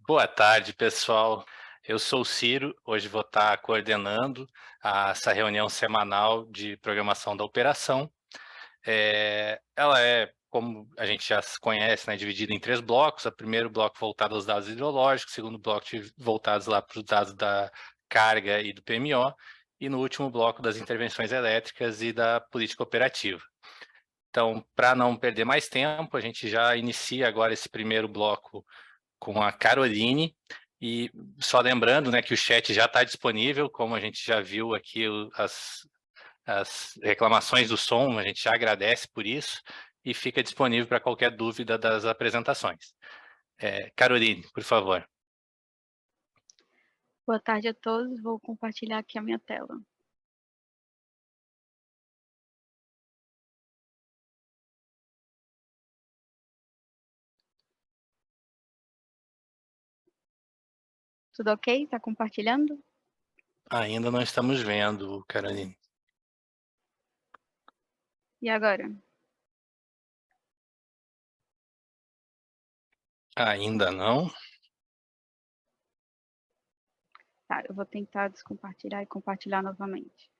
Boa tarde, pessoal. Eu sou o Ciro, hoje vou estar coordenando essa reunião semanal de programação da operação. Ela é, como a gente já se conhece, né, dividida em 3 blocos. O primeiro bloco voltado aos dados hidrológicos, o segundo bloco voltados lá para os dados da carga e do PMO, e no último bloco das intervenções elétricas e da política operativa. Então, para não perder mais tempo, a gente já inicia agora esse primeiro bloco com a Caroline, e só lembrando, né, que o chat já está disponível, como a gente já viu aqui as reclamações do som, a gente já agradece por isso, e fica disponível para qualquer dúvida das apresentações. Caroline, por favor. Boa tarde a todos, vou compartilhar aqui a minha tela. Tudo ok? Está compartilhando? Ainda não estamos vendo, Caroline. E agora? Ainda não. Tá, eu vou tentar descompartilhar e compartilhar novamente.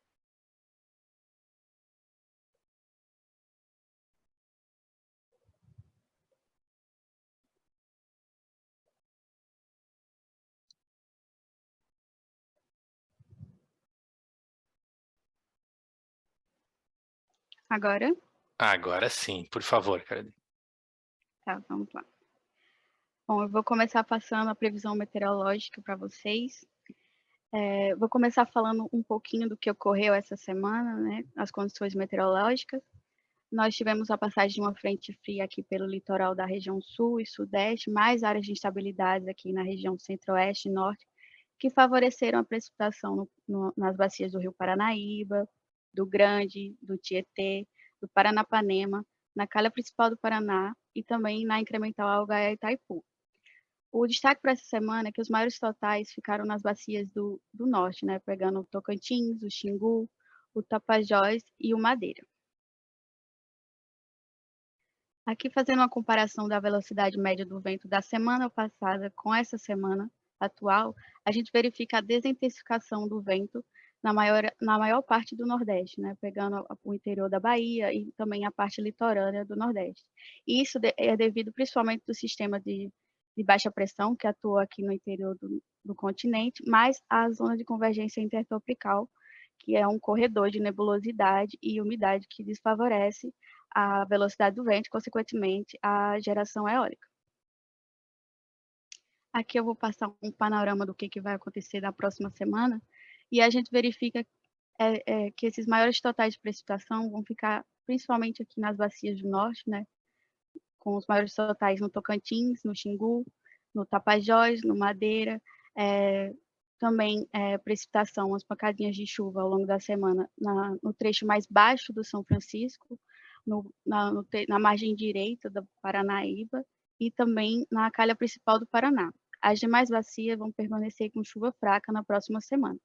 Agora? Agora sim, por favor, Caroline. Tá, vamos lá. Bom, eu vou começar passando a previsão meteorológica para vocês. Vou começar falando um pouquinho do que ocorreu essa semana, né? As condições meteorológicas. Nós tivemos a passagem de uma frente fria aqui pelo litoral da região sul e sudeste, mais áreas de instabilidade aqui na região centro-oeste e norte, que favoreceram a precipitação nas bacias do Rio Paranaíba, do Grande, do Tietê, do Paranapanema, na calha principal do Paraná e também na incremental Algaia e Itaipu. O destaque para essa semana é que os maiores totais ficaram nas bacias do norte, né, pegando o Tocantins, o Xingu, o Tapajós e o Madeira. Aqui fazendo uma comparação da velocidade média do vento da semana passada com essa semana atual, a gente verifica a desintensificação do vento na maior parte do Nordeste, né, pegando o interior da Bahia e também a parte litorânea do Nordeste. E isso é devido principalmente do sistema de baixa pressão que atua aqui no interior do continente, mais a zona de convergência intertropical, que é um corredor de nebulosidade e umidade que desfavorece a velocidade do vento, consequentemente, a geração eólica. Aqui eu vou passar um panorama do que vai acontecer na próxima semana, e a gente verifica que esses maiores totais de precipitação vão ficar principalmente aqui nas bacias do norte, né, com os maiores totais no Tocantins, no Xingu, no Tapajós, no Madeira, também precipitação, umas pancadinhas de chuva ao longo da semana no trecho mais baixo do São Francisco, na margem direita do Paranaíba e também na calha principal do Paraná. As demais bacias vão permanecer com chuva fraca na próxima semana.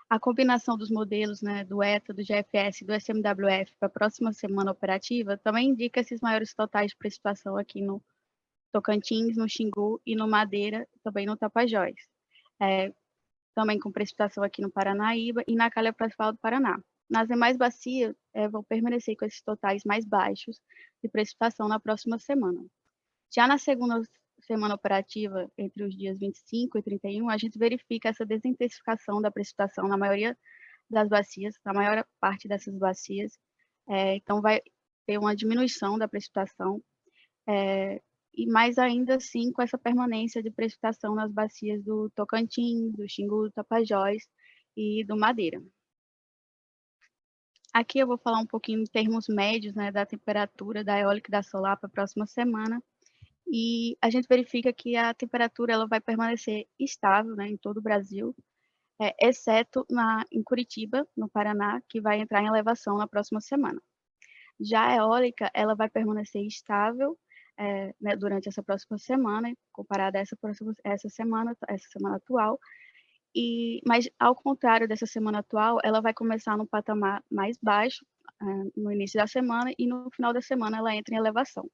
A combinação dos modelos, né, do ETA, do GFS e do SMWF para a próxima semana operativa também indica esses maiores totais de precipitação aqui no Tocantins, no Xingu e no Madeira, também no Tapajós. Também com precipitação aqui no Paranaíba e na calha principal do Paraná. Nas demais bacias, vão permanecer com esses totais mais baixos de precipitação na próxima semana. Já na segunda semana operativa, entre os dias 25 e 31, a gente verifica essa desintensificação da precipitação na maioria das bacias, na maior parte dessas bacias. Então, vai ter uma diminuição da precipitação, e mais ainda assim com essa permanência de precipitação nas bacias do Tocantins, do Xingu, do Tapajós e do Madeira. Aqui eu vou falar um pouquinho em termos médios, né, da temperatura da eólica e da solar para a próxima semana. E a gente verifica que a temperatura ela vai permanecer estável, né, em todo o Brasil, exceto em Curitiba, no Paraná, que vai entrar em elevação na próxima semana. Já a eólica ela vai permanecer estável né, durante essa próxima semana, comparada a essa semana atual. Mas, ao contrário dessa semana atual, ela vai começar no patamar mais baixo no início da semana e no final da semana ela entra em elevação.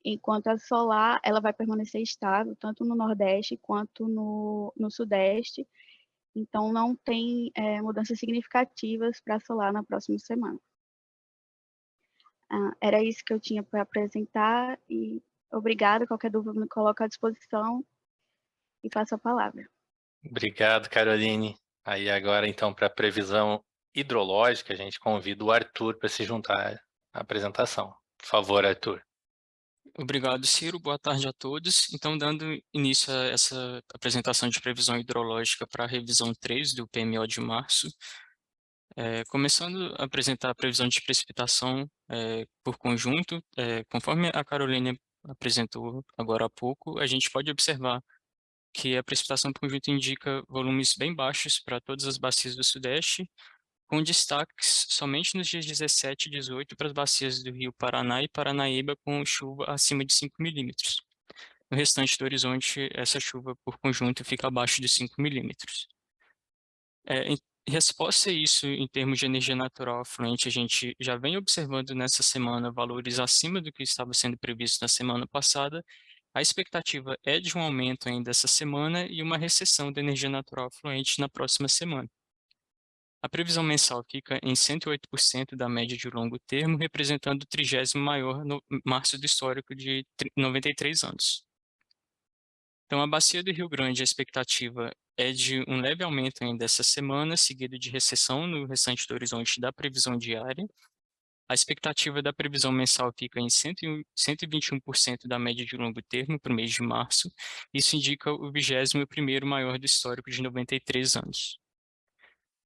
enquanto a solar ela vai permanecer estável, tanto no Nordeste quanto no Sudeste, então não tem mudanças significativas para a solar na próxima semana. Era isso que eu tinha para apresentar e obrigada, qualquer dúvida me coloco à disposição e passo a palavra. Obrigado, Caroline. Aí agora, então, para a previsão hidrológica, a gente convida o Arthur para se juntar à apresentação. Por favor, Arthur. Obrigado, Ciro. Boa tarde a todos. Então, dando início a essa apresentação de previsão hidrológica para a revisão 3 do PMO de março, começando a apresentar a previsão de precipitação por conjunto, conforme a Carolina apresentou agora há pouco, a gente pode observar que a precipitação por conjunto indica volumes bem baixos para todas as bacias do Sudeste, com destaques somente nos dias 17 e 18 para as bacias do Rio Paraná e Paranaíba com chuva acima de 5 milímetros. No restante do horizonte, essa chuva por conjunto fica abaixo de 5 milímetros. Em resposta a isso, em termos de energia natural afluente, a gente já vem observando nessa semana valores acima do que estava sendo previsto na semana passada. A expectativa é de um aumento ainda essa semana e uma recessão da energia natural afluente na próxima semana. A previsão mensal fica em 108% da média de longo termo, representando o 30º maior no março do histórico de 93 anos. Então, a bacia do Rio Grande, a expectativa é de um leve aumento ainda essa semana, seguido de recessão no restante do horizonte da previsão diária. A expectativa da previsão mensal fica em 121% da média de longo termo para o mês de março. Isso indica o 21º maior do histórico de 93 anos.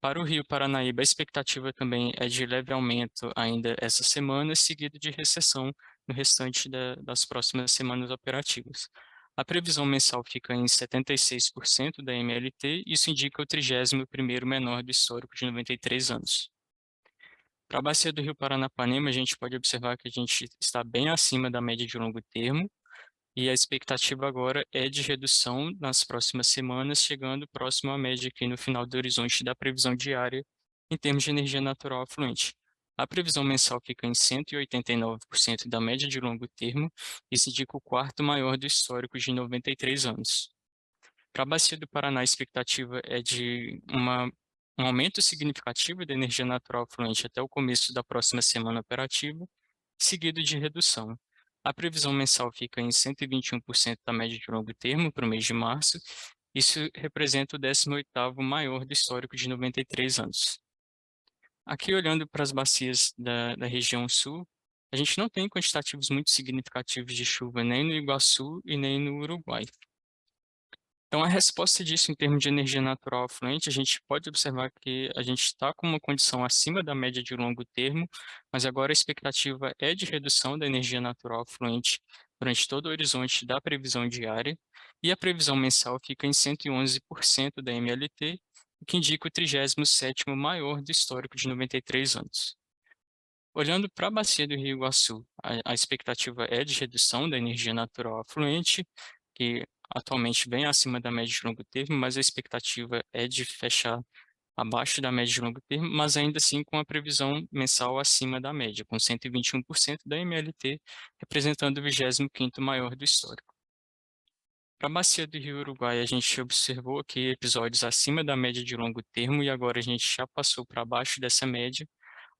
Para o Rio Paranaíba, a expectativa também é de leve aumento ainda essa semana, seguido de recessão no restante das próximas semanas operativas. A previsão mensal fica em 76% da MLT, isso indica o 31º menor do histórico de 93 anos. Para a bacia do Rio Paranapanema, a gente pode observar que a gente está bem acima da média de longo termo, e a expectativa agora é de redução nas próximas semanas, chegando próximo à média aqui no final do horizonte da previsão diária em termos de energia natural afluente. A previsão mensal fica em 189% da média de longo termo, isso indica o quarto maior do histórico de 93 anos. Para a bacia do Paraná, a expectativa é de um aumento significativo da energia natural afluente até o começo da próxima semana operativa, seguido de redução. A previsão mensal fica em 121% da média de longo termo para o mês de março. Isso representa o 18º maior do histórico de 93 anos. Aqui, olhando para as bacias da região sul, a gente não tem quantitativos muito significativos de chuva nem no Iguaçu e nem no Uruguai. Então, a resposta disso em termos de energia natural afluente, a gente pode observar que a gente está com uma condição acima da média de longo termo, mas agora a expectativa é de redução da energia natural afluente durante todo o horizonte da previsão diária, e a previsão mensal fica em 111% da MLT, o que indica o 37º maior do histórico de 93 anos. Olhando para a bacia do Rio Iguaçu, a expectativa é de redução da energia natural afluente, que atualmente bem acima da média de longo termo, mas a expectativa é de fechar abaixo da média de longo termo, mas ainda assim com a previsão mensal acima da média, com 121% da MLT, representando o 25º maior do histórico. Para a bacia do Rio Uruguai, a gente observou aqui episódios acima da média de longo termo e agora a gente já passou para baixo dessa média.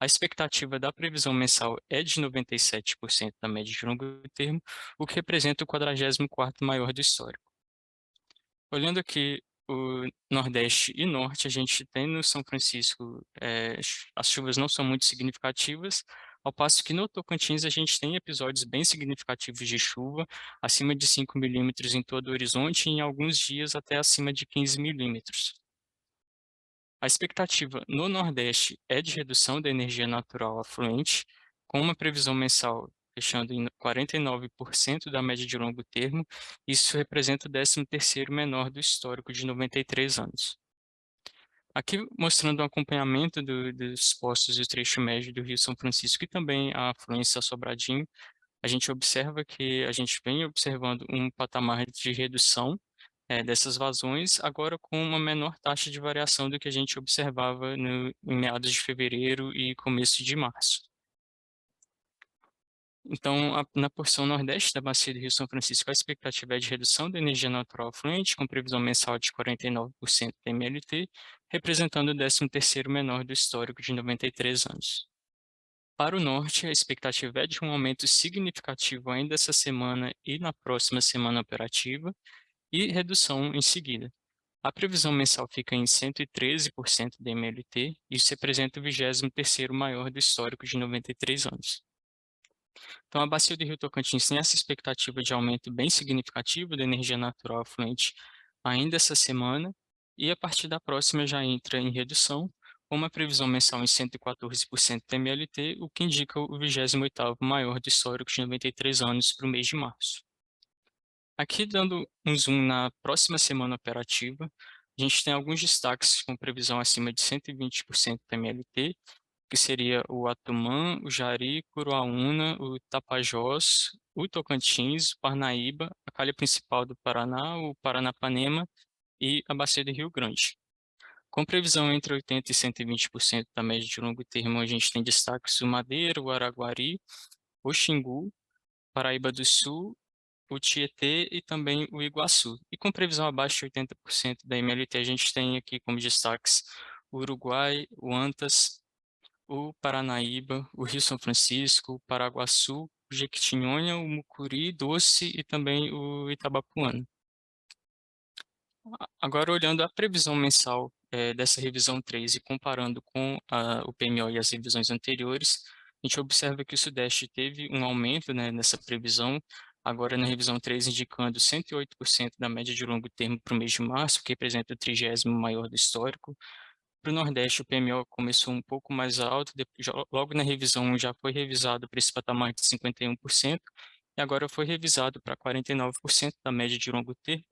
A expectativa da previsão mensal é de 97% da média de longo termo, o que representa o 44º maior do histórico. Olhando aqui o Nordeste e Norte, a gente tem no São Francisco, as chuvas não são muito significativas, ao passo que no Tocantins a gente tem episódios bem significativos de chuva, acima de 5 milímetros em todo o horizonte e em alguns dias até acima de 15 milímetros. A expectativa no Nordeste é de redução da energia natural afluente, com uma previsão mensal fechando em 49% da média de longo termo. Isso representa o 13º menor do histórico de 93 anos. Aqui mostrando o acompanhamento dos postos do trecho médio do Rio São Francisco e também a afluência a Sobradinho, a gente observa que a gente vem observando um patamar de redução dessas vazões, agora com uma menor taxa de variação do que a gente observava em meados de fevereiro e começo de março. Então, na porção nordeste da bacia do Rio São Francisco, a expectativa é de redução da energia natural fluente, com previsão mensal de 49% da MLT, representando o 13º menor do histórico de 93 anos. Para o norte, a expectativa é de um aumento significativo ainda essa semana e na próxima semana operativa, e redução em seguida. A previsão mensal fica em 113% da MLT, e isso representa o 23º maior do histórico de 93 anos. Então, a bacia do Rio Tocantins tem essa expectativa de aumento bem significativo da energia natural afluente ainda essa semana, e a partir da próxima já entra em redução, com uma previsão mensal em 114% da MLT, o que indica o 28º maior do histórico de 93 anos para o mês de março. Aqui, dando um zoom na próxima semana operativa, a gente tem alguns destaques com previsão acima de 120% da MLT, que seria o Atumã, o Jari, Curuaúna, o Tapajós, o Tocantins, o Parnaíba, a calha principal do Paraná, o Paranapanema e a bacia do Rio Grande. Com previsão entre 80% e 120% da média de longo termo, a gente tem destaques o Madeira, o Araguari, o Xingu, Paraíba do Sul, o Tietê e também o Iguaçu. E com previsão abaixo de 80% da MLT, a gente tem aqui como destaques o Uruguai, o Antas, o Paranaíba, o Rio São Francisco, o Paraguaçu, o Jequitinhonha, o Mucuri, Doce e também o Itabapuana. Agora, olhando a previsão mensal dessa revisão 3 e comparando com o PMO e as revisões anteriores, a gente observa que o Sudeste teve um aumento, né, nessa previsão, agora na revisão 3 indicando 108% da média de longo termo para o mês de março, que representa o 30º maior do histórico. Para o Nordeste, o PMO começou um pouco mais alto, logo na revisão já foi revisado para esse patamar de 51%, e agora foi revisado para 49% da média de longo termo,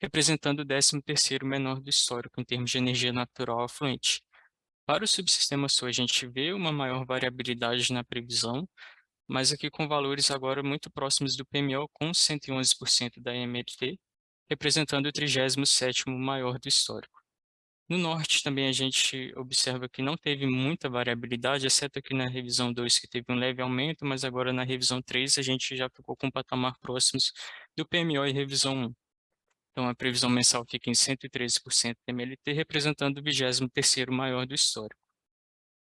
representando o 13º menor do histórico em termos de energia natural afluente. Para o subsistema Sul, a gente vê uma maior variabilidade na previsão, mas aqui com valores agora muito próximos do PMO, com 111% da MLT, representando o 37º maior do histórico. No norte também a gente observa que não teve muita variabilidade, exceto aqui na revisão 2 que teve um leve aumento, mas agora na revisão 3 a gente já ficou com um patamar próximos do PMO e revisão 1. Então a previsão mensal fica em 113% da MLT, representando o 23º maior do histórico.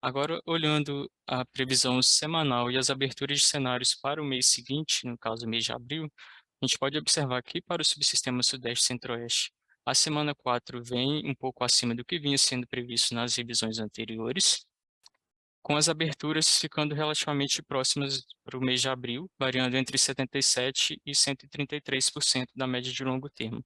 Agora, olhando a previsão semanal e as aberturas de cenários para o mês seguinte, no caso o mês de abril, a gente pode observar que para o subsistema Sudeste e Centro-Oeste, a semana 4 vem um pouco acima do que vinha sendo previsto nas revisões anteriores, com as aberturas ficando relativamente próximas para o mês de abril, variando entre 77% e 133% da média de longo termo.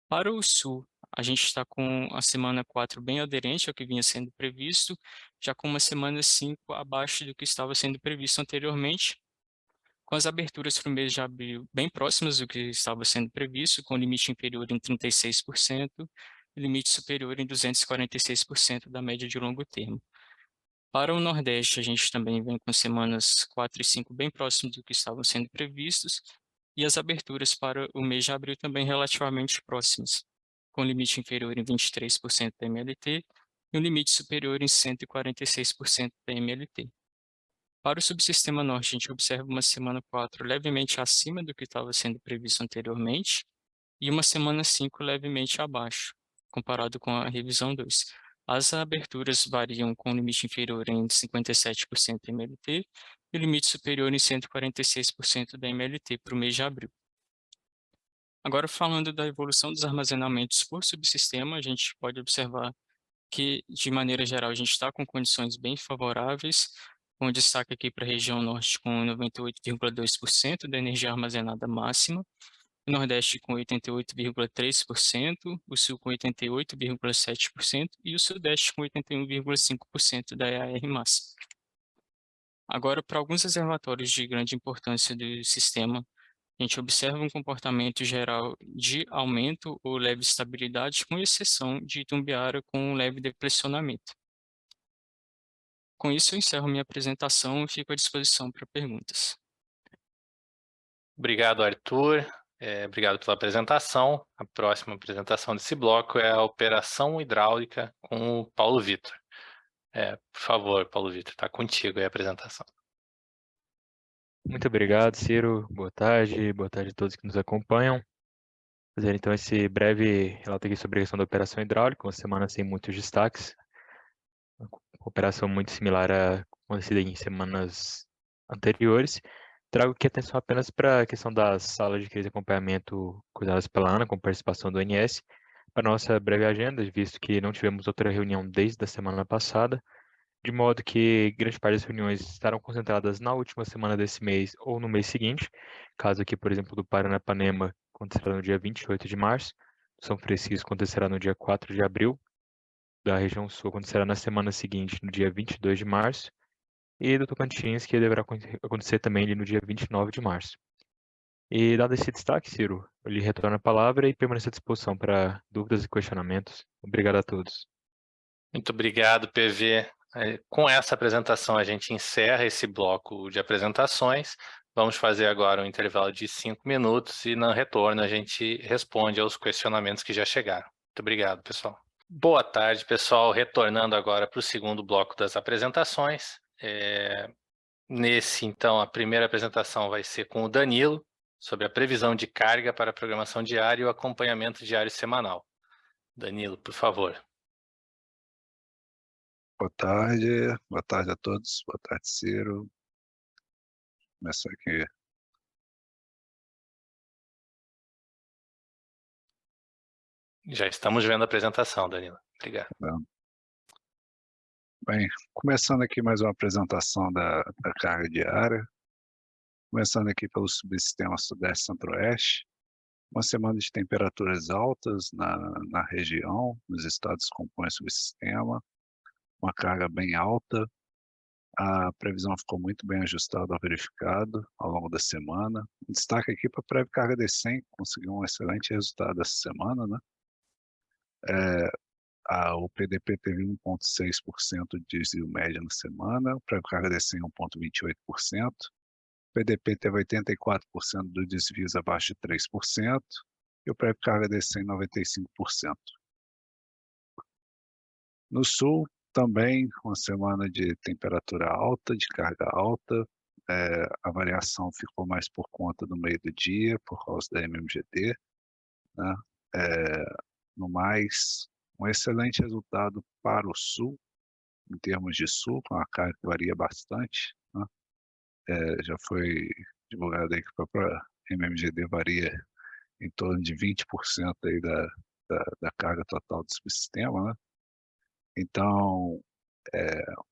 Para o Sul, a gente está com a semana 4 bem aderente ao que vinha sendo previsto, já com uma semana 5 abaixo do que estava sendo previsto anteriormente, com as aberturas para o mês de abril bem próximas do que estava sendo previsto, com limite inferior em 36% e limite superior em 246% da média de longo termo. Para o Nordeste, a gente também vem com semanas 4 e 5 bem próximos do que estavam sendo previstos, e as aberturas para o mês de abril também relativamente próximas, com limite inferior em 23% da MLT e um limite superior em 146% da MLT. Para o subsistema norte, a gente observa uma semana 4 levemente acima do que estava sendo previsto anteriormente e uma semana 5 levemente abaixo, comparado com a revisão 2. As aberturas variam com limite inferior em 57% da MLT e limite superior em 146% da MLT para o mês de abril. Agora, falando da evolução dos armazenamentos por subsistema, a gente pode observar que, de maneira geral, a gente está com condições bem favoráveis, com destaque aqui para a região norte com 98,2% da energia armazenada máxima, o Nordeste com 88,3%, o Sul com 88,7% e o Sudeste com 81,5% da EAR máxima. Agora, para alguns reservatórios de grande importância do sistema, a gente observa um comportamento geral de aumento ou leve estabilidade, com exceção de Itumbiara com um leve depressionamento. Com isso, eu encerro minha apresentação e fico à disposição para perguntas. Obrigado, Arthur. Obrigado pela apresentação. A próxima apresentação desse bloco é a operação hidráulica com o Paulo Vitor. Por favor, Paulo Vitor, está contigo aí a apresentação. Muito obrigado, Ciro. Boa tarde a todos que nos acompanham. Fazer então esse breve relato aqui sobre a questão da operação hidráulica, uma semana sem muitos destaques. Uma operação muito similar à acontecida em semanas anteriores. Trago aqui atenção apenas para a questão das salas de crise e acompanhamento cuidadas pela ANA, com participação do ONS, para nossa breve agenda, visto que não tivemos outra reunião desde a semana passada, de modo que grande parte das reuniões estarão concentradas na última semana desse mês ou no mês seguinte, caso aqui, por exemplo, do Paranapanema acontecerá no dia 28 de março, São Francisco acontecerá no dia 4 de abril, da região sul acontecerá na semana seguinte, no dia 22 de março, e do Tocantins, que deverá acontecer também ali no dia 29 de março. E dado esse destaque, Ciro, eu lhe retorno a palavra e permaneço à disposição para dúvidas e questionamentos. Obrigado a todos. Muito obrigado, PV. Com essa apresentação, a gente encerra esse bloco de apresentações. Vamos fazer agora um intervalo de 5 minutos e, no retorno, a gente responde aos questionamentos que já chegaram. Muito obrigado, pessoal. Boa tarde, pessoal. Retornando agora para o segundo bloco das apresentações. Então, a primeira apresentação vai ser com o Danilo, sobre a previsão de carga para a programação diária e o acompanhamento diário semanal. Danilo, por favor. Boa tarde a todos, boa tarde, Ciro. Começar aqui. Já estamos vendo a apresentação, Danilo. Obrigado. Bem, começando aqui mais uma apresentação da carga diária. Começando aqui pelo subsistema Sudeste Centro-Oeste. Uma semana de temperaturas altas na região, nos estados que compõem o subsistema. Uma carga bem alta. A previsão ficou muito bem ajustada ao verificado ao longo da semana. Destaque aqui para a prévia carga D100, conseguiu um excelente resultado essa semana, né? O PDP teve 1,6% de desvio médio na semana, o prévio carga D100 1,28%, o PDP teve 84% dos desvios abaixo de 3% e o prévio carga D100 95%. No sul, também uma semana de temperatura alta, de carga alta, a variação ficou mais por conta do meio do dia, por causa da MMGD, né? No mais, um excelente resultado para o sul, em termos de sul, com a carga que varia bastante, né? Já foi divulgado aí que a própria MMGD varia em torno de 20% aí da carga total do subsistema, né? Então,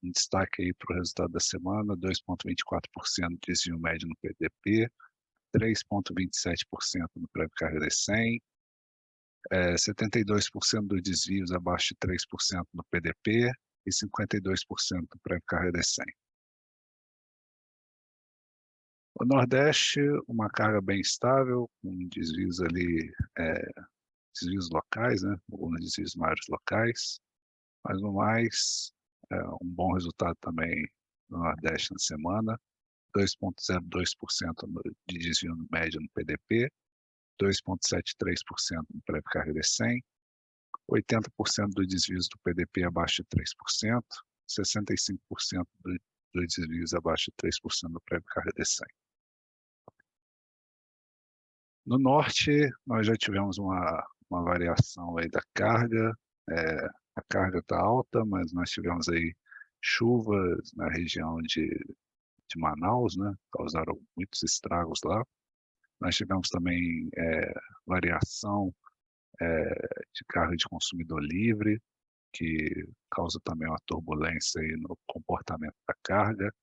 um destaque aí para o resultado da semana, 2,24% de desvio médio no PDP, 3,27% no prévio carga D100, 72% dos desvios abaixo de 3% no PDP e 52% no prévio carga D100. O Nordeste, uma carga bem estável, com desvios ali, desvios locais, né? Alguns desvios maiores locais, mas no mais, um bom resultado também no Nordeste na semana, 2,02% de desvio médio no PDP, 2,73% no prévio carga D100, 80% dos desvios do PDP abaixo de 3%, 65% dos desvios abaixo de 3% do prévio carga D100. No norte, nós já tivemos uma variação aí da carga, a carga está alta, mas nós tivemos aí chuvas na região de Manaus, né? Causaram muitos estragos lá. Nós tivemos também variação de carga de consumidor livre, que causa também uma turbulência aí no comportamento da carga,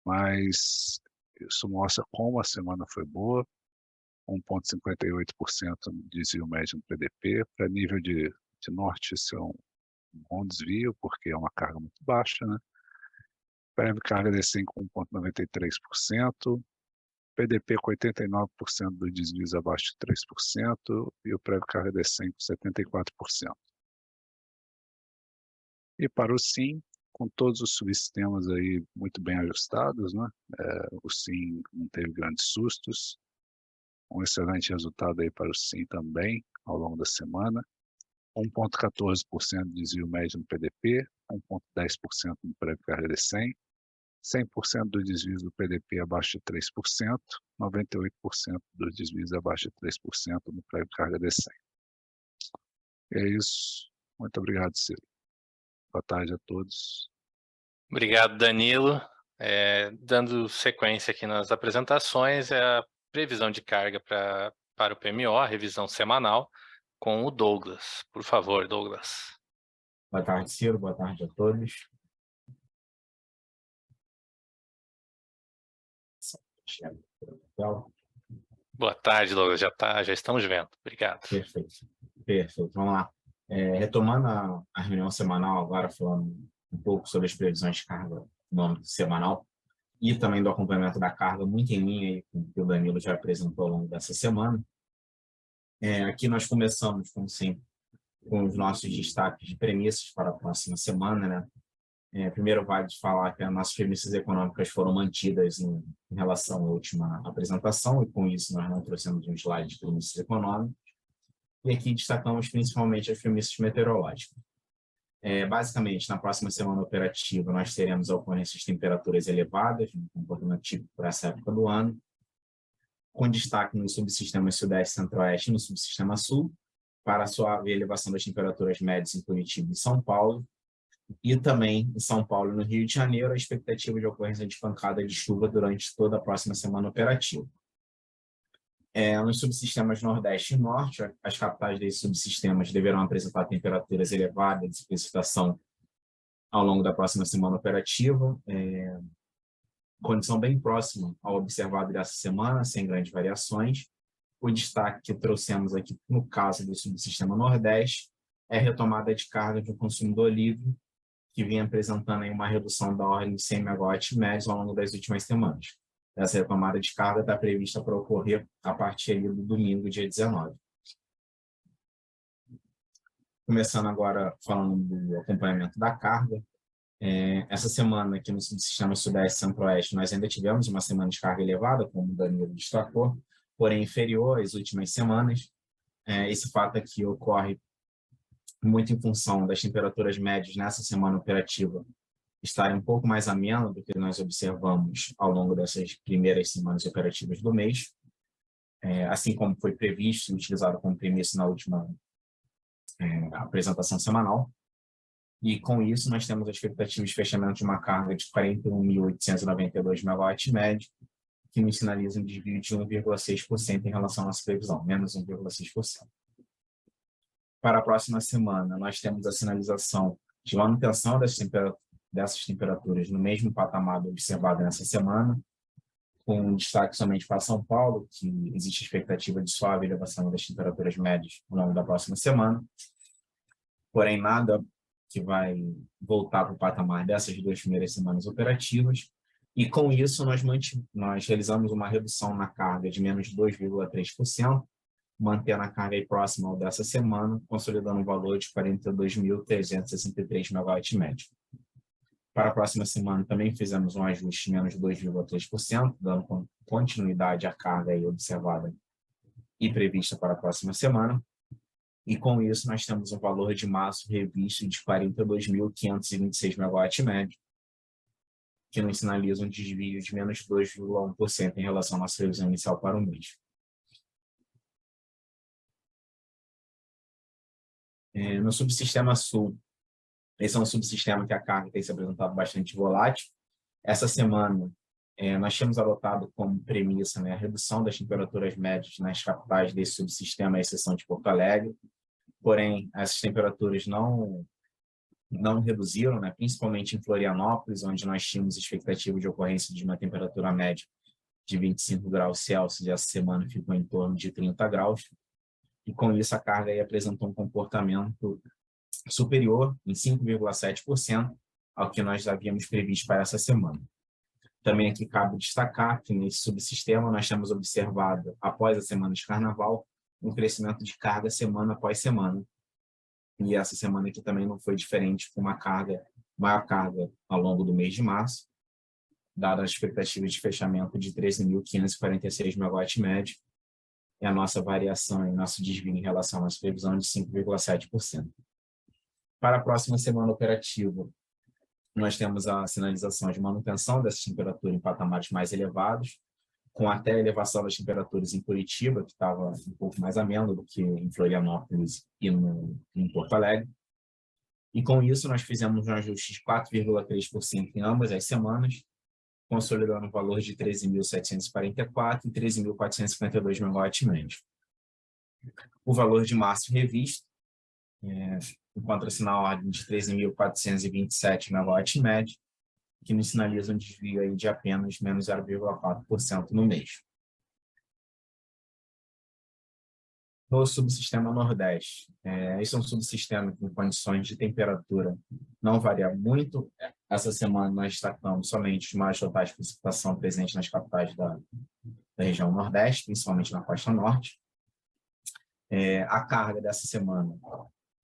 mas isso mostra como a semana foi boa, 1,58% de desvio médio no PDP, para nível de norte isso é um bom desvio, porque é uma carga muito baixa, né? Prévio carga D100 com 1,93%, PDP com 89% dos desvios abaixo de 3% e o prévio carga D100 com 74%. E para o SIM, com todos os subsistemas aí muito bem ajustados, né? O SIM não teve grandes sustos, um excelente resultado aí para o SIM também, ao longo da semana, 1,14% de desvio médio no PDP, 1,10% no prévio carga D100, 100% dos desvios do PDP abaixo de 3%, 98% dos desvios abaixo de 3% no prêmio carga D100. É isso. Muito obrigado, Ciro. Boa tarde a todos. Obrigado, Danilo. Dando sequência aqui nas apresentações, é a previsão de carga para o PMO, a revisão semanal, com o Douglas. Por favor, Douglas. Boa tarde, Ciro. Boa tarde a todos. Boa tarde, Douglas. Já estamos vendo. Obrigado. Perfeito. Vamos lá. Retomando a reunião semanal, agora falando um pouco sobre as previsões de carga no âmbito semanal e também do acompanhamento da carga, muito em linha aí com o que o Danilo já apresentou ao longo dessa semana. Aqui nós começamos, como sempre, com os nossos destaques de premissas para a próxima semana, né? Primeiro vale falar que as nossas premissas econômicas foram mantidas em relação à última apresentação, e com isso nós não trouxemos um slide de premissas econômicas. E aqui destacamos principalmente as premissas meteorológicas. Basicamente, na próxima semana operativa, nós teremos a ocorrência de temperaturas elevadas, um comportamento típico para essa época do ano, com destaque nos subsistemas Sudeste, Centro-Oeste e no subsistema Sul, para a suave elevação das temperaturas médias em Curitiba e São Paulo, e também em São Paulo e no Rio de Janeiro, a expectativa de ocorrência de pancada de chuva durante toda a próxima semana operativa. Nos subsistemas Nordeste e Norte, as capitais desses subsistemas deverão apresentar temperaturas elevadas de precipitação ao longo da próxima semana operativa, condição bem próxima ao observado dessa semana, sem grandes variações. O destaque que trouxemos aqui, no caso do subsistema Nordeste, é a retomada de carga de um consumidor livre, que vinha apresentando aí uma redução da ordem de 100 MW médios ao longo das últimas semanas. Essa retomada de carga está prevista para ocorrer a partir do domingo, dia 19. Começando agora falando do acompanhamento da carga. Essa semana aqui no subsistema Sudeste e Centro-Oeste nós ainda tivemos uma semana de carga elevada, como o Danilo destacou, porém inferior às últimas semanas. Esse fato aqui ocorre muito em função das temperaturas médias nessa semana operativa estarem um pouco mais amenas do que nós observamos ao longo dessas primeiras semanas operativas do mês, assim como foi previsto e utilizado como premissa na última apresentação semanal. E com isso nós temos a expectativa de fechamento de uma carga de 41.892 MW médio, que nos sinaliza um desvio de 1,6% em relação à nossa previsão, menos 1,6%. Para a próxima semana, nós temos a sinalização de manutenção dessas temperaturas no mesmo patamar observado nessa semana, com destaque somente para São Paulo, que existe expectativa de suave elevação das temperaturas médias ao longo da próxima semana, porém nada que vai voltar para o patamar dessas duas primeiras semanas operativas, e com isso nós realizamos uma redução na carga de menos 2,3%, mantendo a carga aí próxima ao dessa semana, consolidando um valor de 42.363 MW médio. Para a próxima semana também fizemos um ajuste de menos 2,3%, dando continuidade à carga aí observada e prevista para a próxima semana. E com isso nós temos um valor de março revisto de 42.526 MW médio, que nos sinaliza um desvio de menos 2,1% em relação à nossa previsão inicial para o mês. No subsistema Sul, esse é um subsistema que a carga tem se apresentado bastante volátil. Essa semana, nós tínhamos adotado como premissa, a redução das temperaturas médias nas capitais desse subsistema, à exceção de Porto Alegre. Porém, essas temperaturas não reduziram, principalmente em Florianópolis, onde nós tínhamos expectativa de ocorrência de uma temperatura média de 25 graus Celsius, e essa semana ficou em torno de 30 graus. E com isso a carga aí apresentou um comportamento superior em 5,7% ao que nós havíamos previsto para essa semana. Também aqui cabe destacar que nesse subsistema nós temos observado, após a semana de carnaval, um crescimento de carga semana após semana. E essa semana aqui também não foi diferente, com uma maior carga ao longo do mês de março, dada a expectativa de fechamento de 13.546 MW médio, e a nossa variação e nosso desvio em relação à nossa previsão de 5,7%. Para a próxima semana operativa, nós temos a sinalização de manutenção dessa temperatura em patamares mais elevados, com até a elevação das temperaturas em Curitiba, que estava um pouco mais ameno do que em Florianópolis e em Porto Alegre. E com isso, nós fizemos um ajuste de 4,3% em ambas as semanas, consolidando o valor de 13.744 e 13.452 megawatts-médio. O valor de março revisto encontra-se na ordem de 13.427 megawatts-médio, que nos sinaliza um desvio aí de apenas menos 0,4% no mês. No subsistema Nordeste, esse é um subsistema com condições de temperatura não varia muito. Essa semana nós destacamos somente os maiores totais de precipitação presentes nas capitais da região Nordeste, principalmente na costa Norte. A carga dessa semana,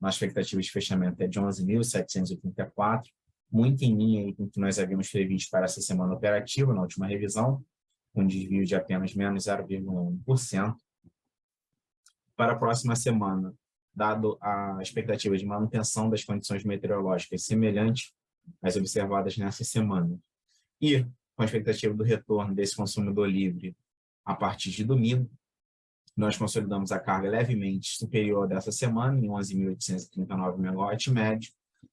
nossa expectativa de fechamento é de 11.784, muito em linha com o que nós havíamos previsto para essa semana operativa, na última revisão, com desvio de apenas menos 0,1%. Para a próxima semana, dado a expectativa de manutenção das condições meteorológicas semelhantes às observadas nessa semana, e com a expectativa do retorno desse consumidor livre a partir de domingo, nós consolidamos a carga levemente superior dessa semana, em 11.839 megawatts-médio,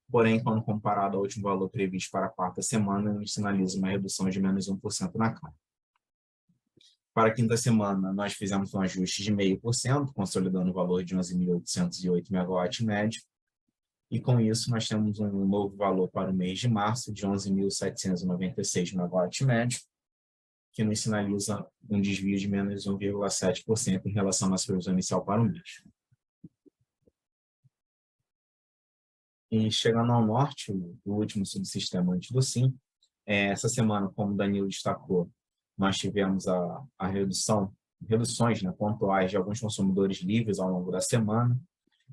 porém, quando comparado ao último valor previsto para a quarta semana, nos sinaliza uma redução de menos 1% na carga. Para a quinta semana, nós fizemos um ajuste de 0,5%, consolidando o valor de 11.808 megawatts-médio, e com isso nós temos um novo valor para o mês de março de 11.796 megawatts-médio, que nos sinaliza um desvio de menos 1,7% em relação à nossa previsão inicial para o mês. E chegando ao norte, o último subsistema antes do SIM, essa semana, como o Danilo destacou, nós tivemos a reduções pontuais de alguns consumidores livres ao longo da semana,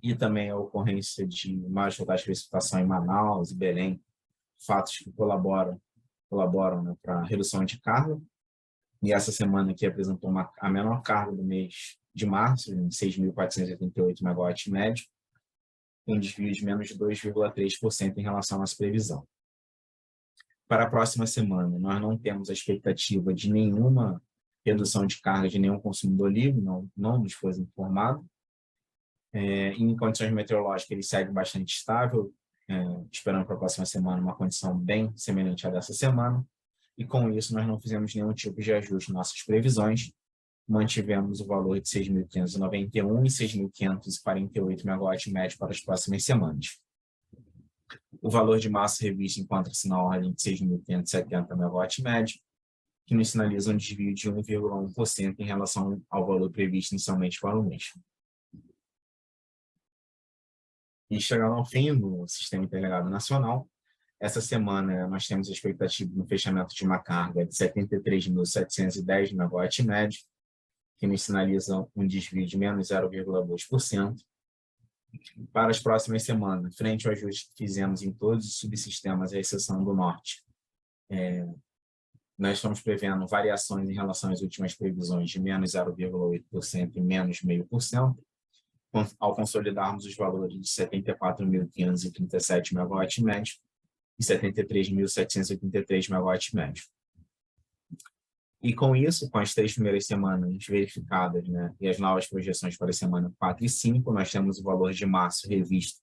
e também a ocorrência de mais totais de precipitação em Manaus e Belém, fatos que colaboram para a redução de carga. E essa semana aqui apresentou a menor carga do mês de março, em 6.488 megawatts-médio, um desvio de menos de 2,3% em relação à nossa previsão. Para a próxima semana, nós não temos a expectativa de nenhuma redução de carga de nenhum consumidor livre, não nos foi informado. Em condições meteorológicas, ele segue bastante estável, esperando para a próxima semana uma condição bem semelhante à dessa semana, e com isso nós não fizemos nenhum tipo de ajuste em nossas previsões, mantivemos o valor de 6.591 e 6.548 megawatts-médio para as próximas semanas. O valor de março revisto encontra-se na ordem de 6.570 megawatts-médio, que nos sinaliza um desvio de 1,1% em relação ao valor previsto inicialmente para o mês. E chegando ao fim do Sistema Interligado Nacional, essa semana nós temos a expectativa no fechamento de uma carga de 73.710 megawatts-médio, que nos sinaliza um desvio de menos 0,2%. Para as próximas semanas, frente ao ajuste que fizemos em todos os subsistemas, à exceção do norte, nós estamos prevendo variações em relação às últimas previsões de menos 0,8% e menos 0,5%, ao consolidarmos os valores de 74.537 megawatts-médio e 73.783 megawatts-médio. E com isso, com as 3 primeiras semanas verificadas, e as novas projeções para a semana 4 e 5, nós temos o valor de março revisto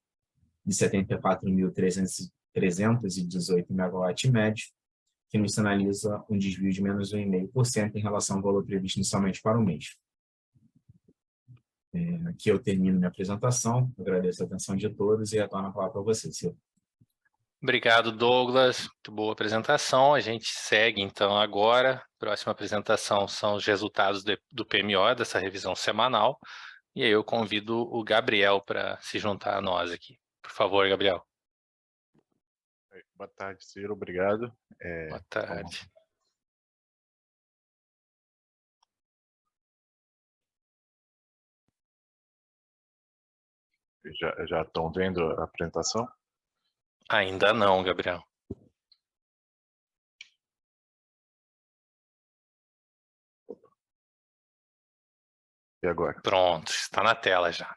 de 74.318 megawatts-médio, que nos sinaliza um desvio de menos 1,5% em relação ao valor previsto inicialmente para o mês. Aqui eu termino minha apresentação, agradeço a atenção de todos e retorno a palavra para você, Silvio. Obrigado, Douglas. Muito boa apresentação. A gente segue, então, agora. A próxima apresentação são os resultados do PMO, dessa revisão semanal. E aí eu convido o Gabriel para se juntar a nós aqui. Por favor, Gabriel. Boa tarde, Ciro. Obrigado. Boa tarde. Já estão vendo a apresentação? Ainda não, Gabriel. E agora? Pronto, está na tela já.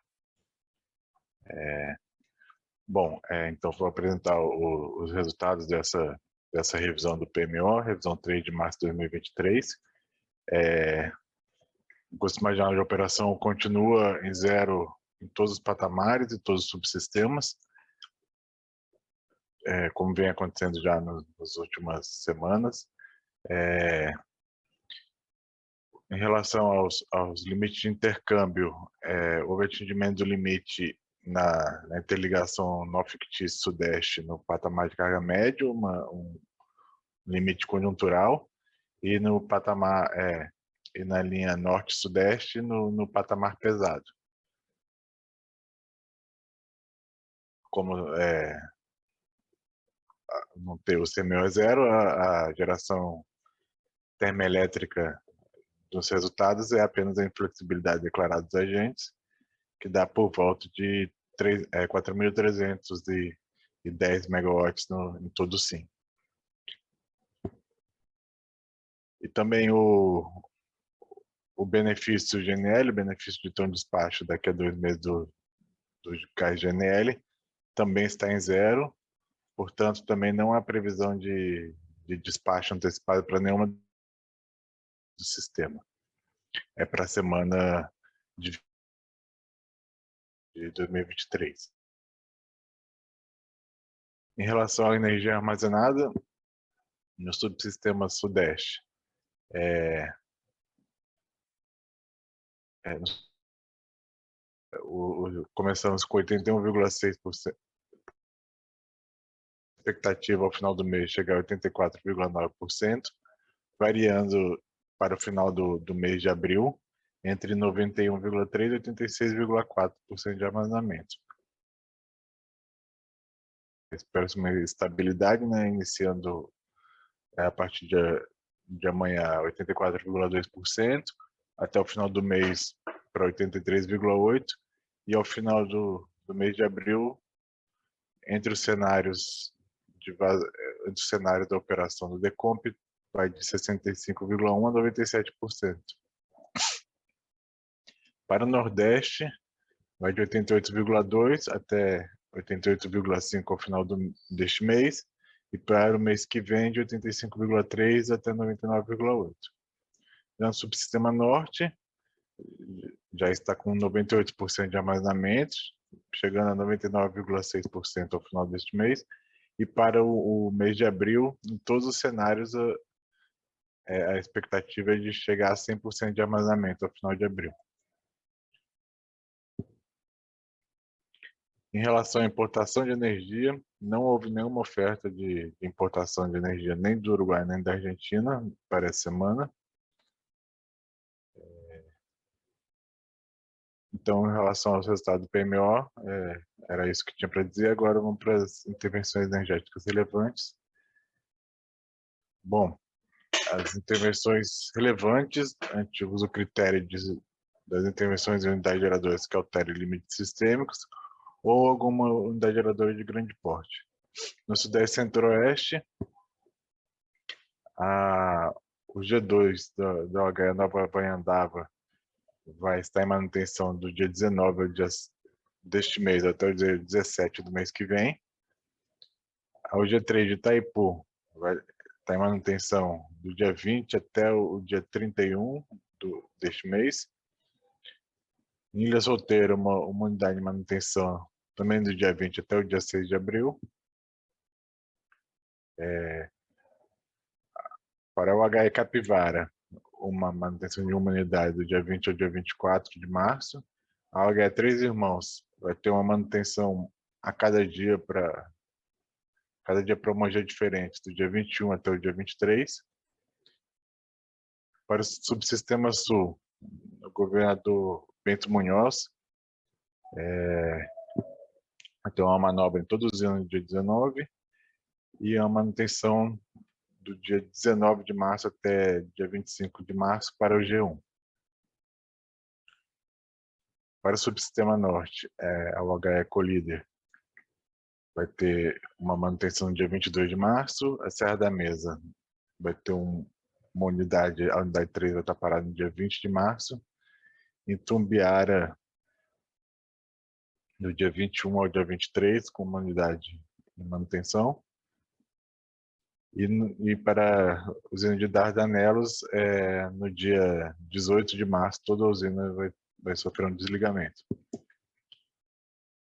Bom, então vou apresentar os resultados dessa revisão do PMO, revisão 3 de março de 2023. O custo marginal de operação continua em zero em todos os patamares e todos os subsistemas, como vem acontecendo já nas últimas semanas. Em relação aos limites de intercâmbio, houve atingimento do limite na interligação nó-fictício-sudeste no patamar de carga médio, um limite conjuntural, e no patamar e na linha norte-sudeste no patamar pesado. Como não ter o CMO é zero, a geração termoelétrica dos resultados é apenas a inflexibilidade declarada dos agentes, que dá por volta de 4.310 megawatts em todo o SIM. E também o benefício GNL, o benefício de tom de despacho daqui a 2 meses do gás GNL, também está em zero, portanto também não há previsão de despacho antecipado para nenhuma do sistema. É para a semana de 2023. Em relação à energia armazenada, no subsistema sudeste, começamos com 81,6%, expectativa ao final do mês chegar a 84,9%, variando para o final do mês de abril, entre 91,3% e 86,4% de armazenamento. Espera-se uma estabilidade, né, iniciando a partir de amanhã 84,2%, até o final do mês para 83,8%, e ao final do mês de abril, entre os cenários da operação do Decomp, vai de 65,1% a 97%. Para o Nordeste, vai de 88,2% até 88,5% ao final deste mês, e para o mês que vem, de 85,3% até 99,8%. Já no subsistema Norte, já está com 98% de armazenamento, chegando a 99,6% ao final deste mês, e para o mês de abril, em todos os cenários, a expectativa é de chegar a 100% de armazenamento ao final de abril. Em relação à importação de energia, não houve nenhuma oferta de importação de energia nem do Uruguai nem da Argentina para essa semana. Então, em relação aos resultados do PMO, era isso que tinha para dizer. Agora vamos para as intervenções energéticas relevantes. Bom, as intervenções relevantes, a gente usa o critério das intervenções em unidades geradoras que alterem limites sistêmicos ou alguma unidade geradora de grande porte. No Sudeste Centro-Oeste, o G2 da OHE Nova Vanhandava vai estar em manutenção do dia 19 deste mês até o dia 17 do mês que vem. O G3 de Itaipu vai estar em manutenção do dia 20 até o dia 31 deste mês. Em Ilha Solteira, uma unidade de manutenção também do dia 20 até o dia 6 de abril. Para o HE Capivara, uma manutenção de uma unidade do dia 20 ao dia 24 de março. A OHE Três Irmãos vai ter uma manutenção a cada dia para uma dia diferente, do dia 21 até o dia 23. Para o Subsistema Sul, o governador Bento Munhoz vai ter uma manobra em todos os anos no dia 19 e a manutenção do dia 19 de março até dia 25 de março para o G1. Para o Subsistema Norte, a OHE Colíder vai ter uma manutenção no dia 22 de março, a Serra da Mesa vai ter uma unidade, a unidade 3 vai estar parada no dia 20 de março, em Tumbiara do dia 21 ao dia 23, com uma unidade de manutenção. E para a usina de Dardanelos, no dia 18 de março, toda a usina vai sofrer um desligamento.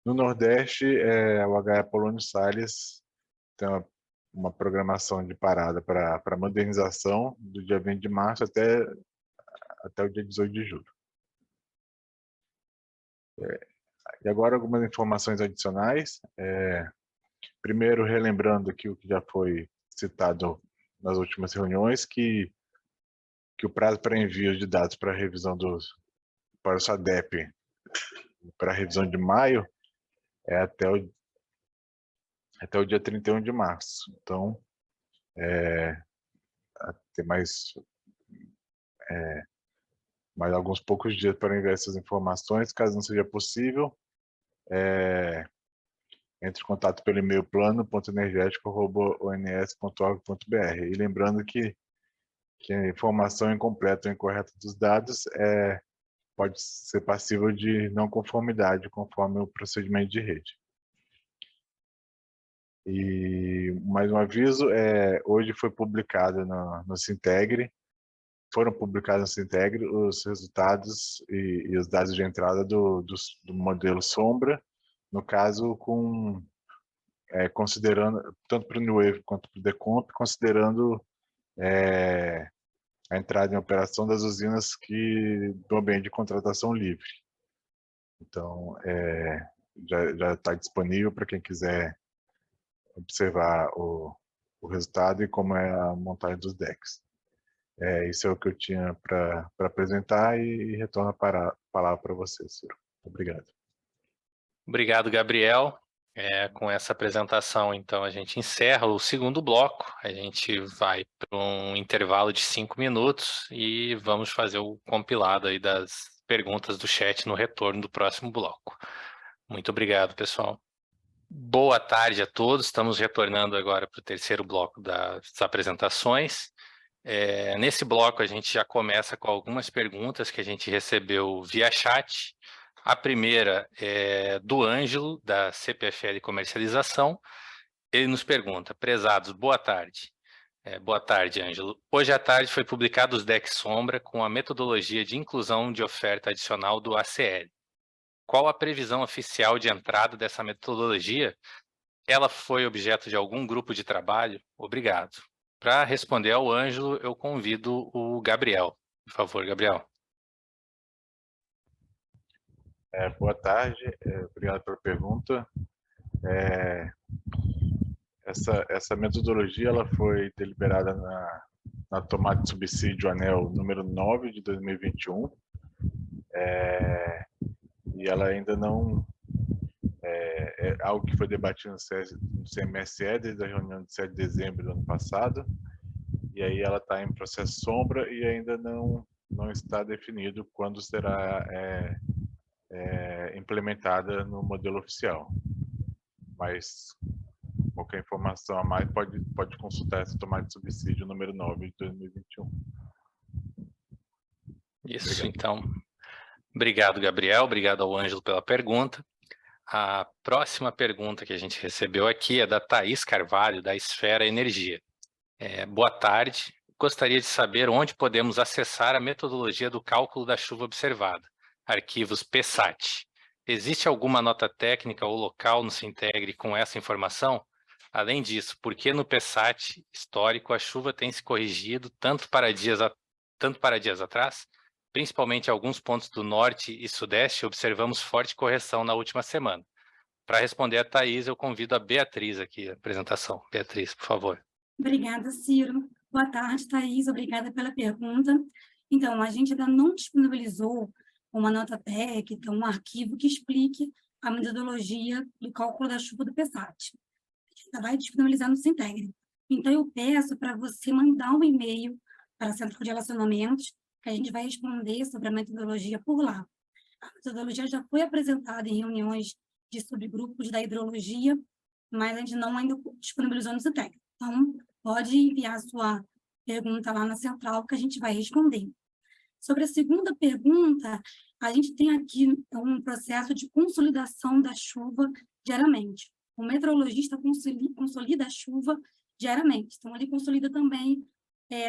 No Nordeste, o HE Polônio Salles tem uma programação de parada para modernização do dia 20 de março até o dia 18 de julho. E agora algumas informações adicionais. Primeiro, relembrando aqui o que já foi citado nas últimas reuniões, que o prazo para envio de dados para revisão para o SADEP, para a revisão de maio, é até o dia 31 de março. Então, tem mais alguns poucos dias para enviar essas informações. Caso não seja possível, entre em contato pelo e-mail plano.energético@ons.org.br. E lembrando que a informação incompleta ou incorreta dos dados pode ser passível de não conformidade conforme o procedimento de rede. E mais um aviso, hoje foi publicado no Sintegre, foram publicados no Sintegre os resultados e os dados de entrada do modelo Sombra, no caso considerando, tanto para o New Wave quanto para o Decomp, considerando a entrada em operação das usinas do ambiente de contratação livre. Então, já está disponível para quem quiser observar o resultado e como é a montagem dos decks. Isso é o que eu tinha para apresentar e retorno a palavra para você, Ciro. Obrigado. Obrigado, Gabriel. Com essa apresentação, então, a gente encerra o segundo bloco. A gente vai para um intervalo de 5 minutos e vamos fazer o compilado aí das perguntas do chat no retorno do próximo bloco. Muito obrigado, pessoal. Boa tarde a todos. Estamos retornando agora para o terceiro bloco das apresentações. Nesse bloco, a gente já começa com algumas perguntas que a gente recebeu via chat. A primeira é do Ângelo, da CPFL Comercialização. Ele nos pergunta: prezados, boa tarde. Boa tarde, Ângelo. Hoje à tarde foi publicado os decks Sombra com a metodologia de inclusão de oferta adicional do ACL. Qual a previsão oficial de entrada dessa metodologia? Ela foi objeto de algum grupo de trabalho? Obrigado. Para responder ao Ângelo, eu convido o Gabriel. Por favor, Gabriel. Boa tarde, obrigado pela pergunta. Essa metodologia ela foi deliberada na tomada de subsídio ANEEL número 9 de 2021, e ela ainda não é algo que foi debatido no CMSE desde a reunião de 7 de dezembro do ano passado, e aí ela está em processo sombra e ainda não está definido quando será implementada no modelo oficial. Mas qualquer informação a mais pode consultar essa tomada de subsídio número 9 de 2021. Isso, Obrigado. Então. Obrigado, Gabriel. Obrigado ao Ângelo pela pergunta. A próxima pergunta que a gente recebeu aqui é da Thaís Carvalho, da Esfera Energia. Boa tarde. Gostaria de saber onde podemos acessar a metodologia do cálculo da chuva observada. Arquivos PSAT. Existe alguma nota técnica ou local no Sintegre com essa informação? Além disso, por que no PSAT histórico a chuva tem se corrigido tanto para dias atrás? Principalmente em alguns pontos do norte e sudeste, observamos forte correção na última semana. Para responder a Thaís, eu convido a Beatriz aqui à apresentação. Beatriz, por favor. Obrigada, Ciro. Boa tarde, Thaís. Obrigada pela pergunta. Então, a gente ainda não disponibilizou uma nota técnica, um arquivo que explique a metodologia do cálculo da chuva do PSAT. A gente ainda vai disponibilizar no Sintegre. Então, eu peço para você mandar um e-mail para a Central de Relacionamentos, que a gente vai responder sobre a metodologia por lá. A metodologia já foi apresentada em reuniões de subgrupos da hidrologia, mas a gente não ainda disponibilizou no Sintegre. Então, pode enviar a sua pergunta lá na Central, que a gente vai responder. Sobre a segunda pergunta, a gente tem aqui um processo de consolidação da chuva diariamente. O meteorologista consolida a chuva diariamente, então ele consolida também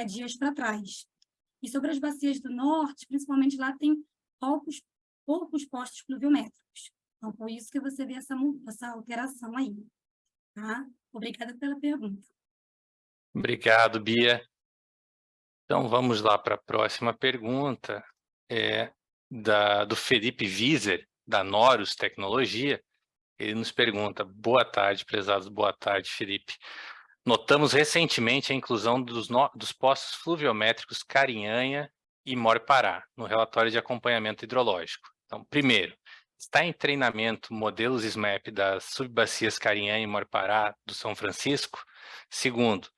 dias para trás. E sobre as bacias do norte, principalmente lá tem poucos postos pluviométricos. Então, por isso que você vê essa alteração aí. Tá? Obrigada pela pergunta. Obrigado, Bia. Então, vamos lá para a próxima pergunta. Do Felipe Wieser, da Norus Tecnologia. Ele nos pergunta: boa tarde, prezados, boa tarde, Felipe. Notamos recentemente a inclusão dos postos fluviométricos Carinhanha e Mor-Pará no relatório de acompanhamento hidrológico. Então, primeiro, está em treinamento modelos SMAP das subbacias Carinhanha e Mor-Pará do São Francisco? Segundo,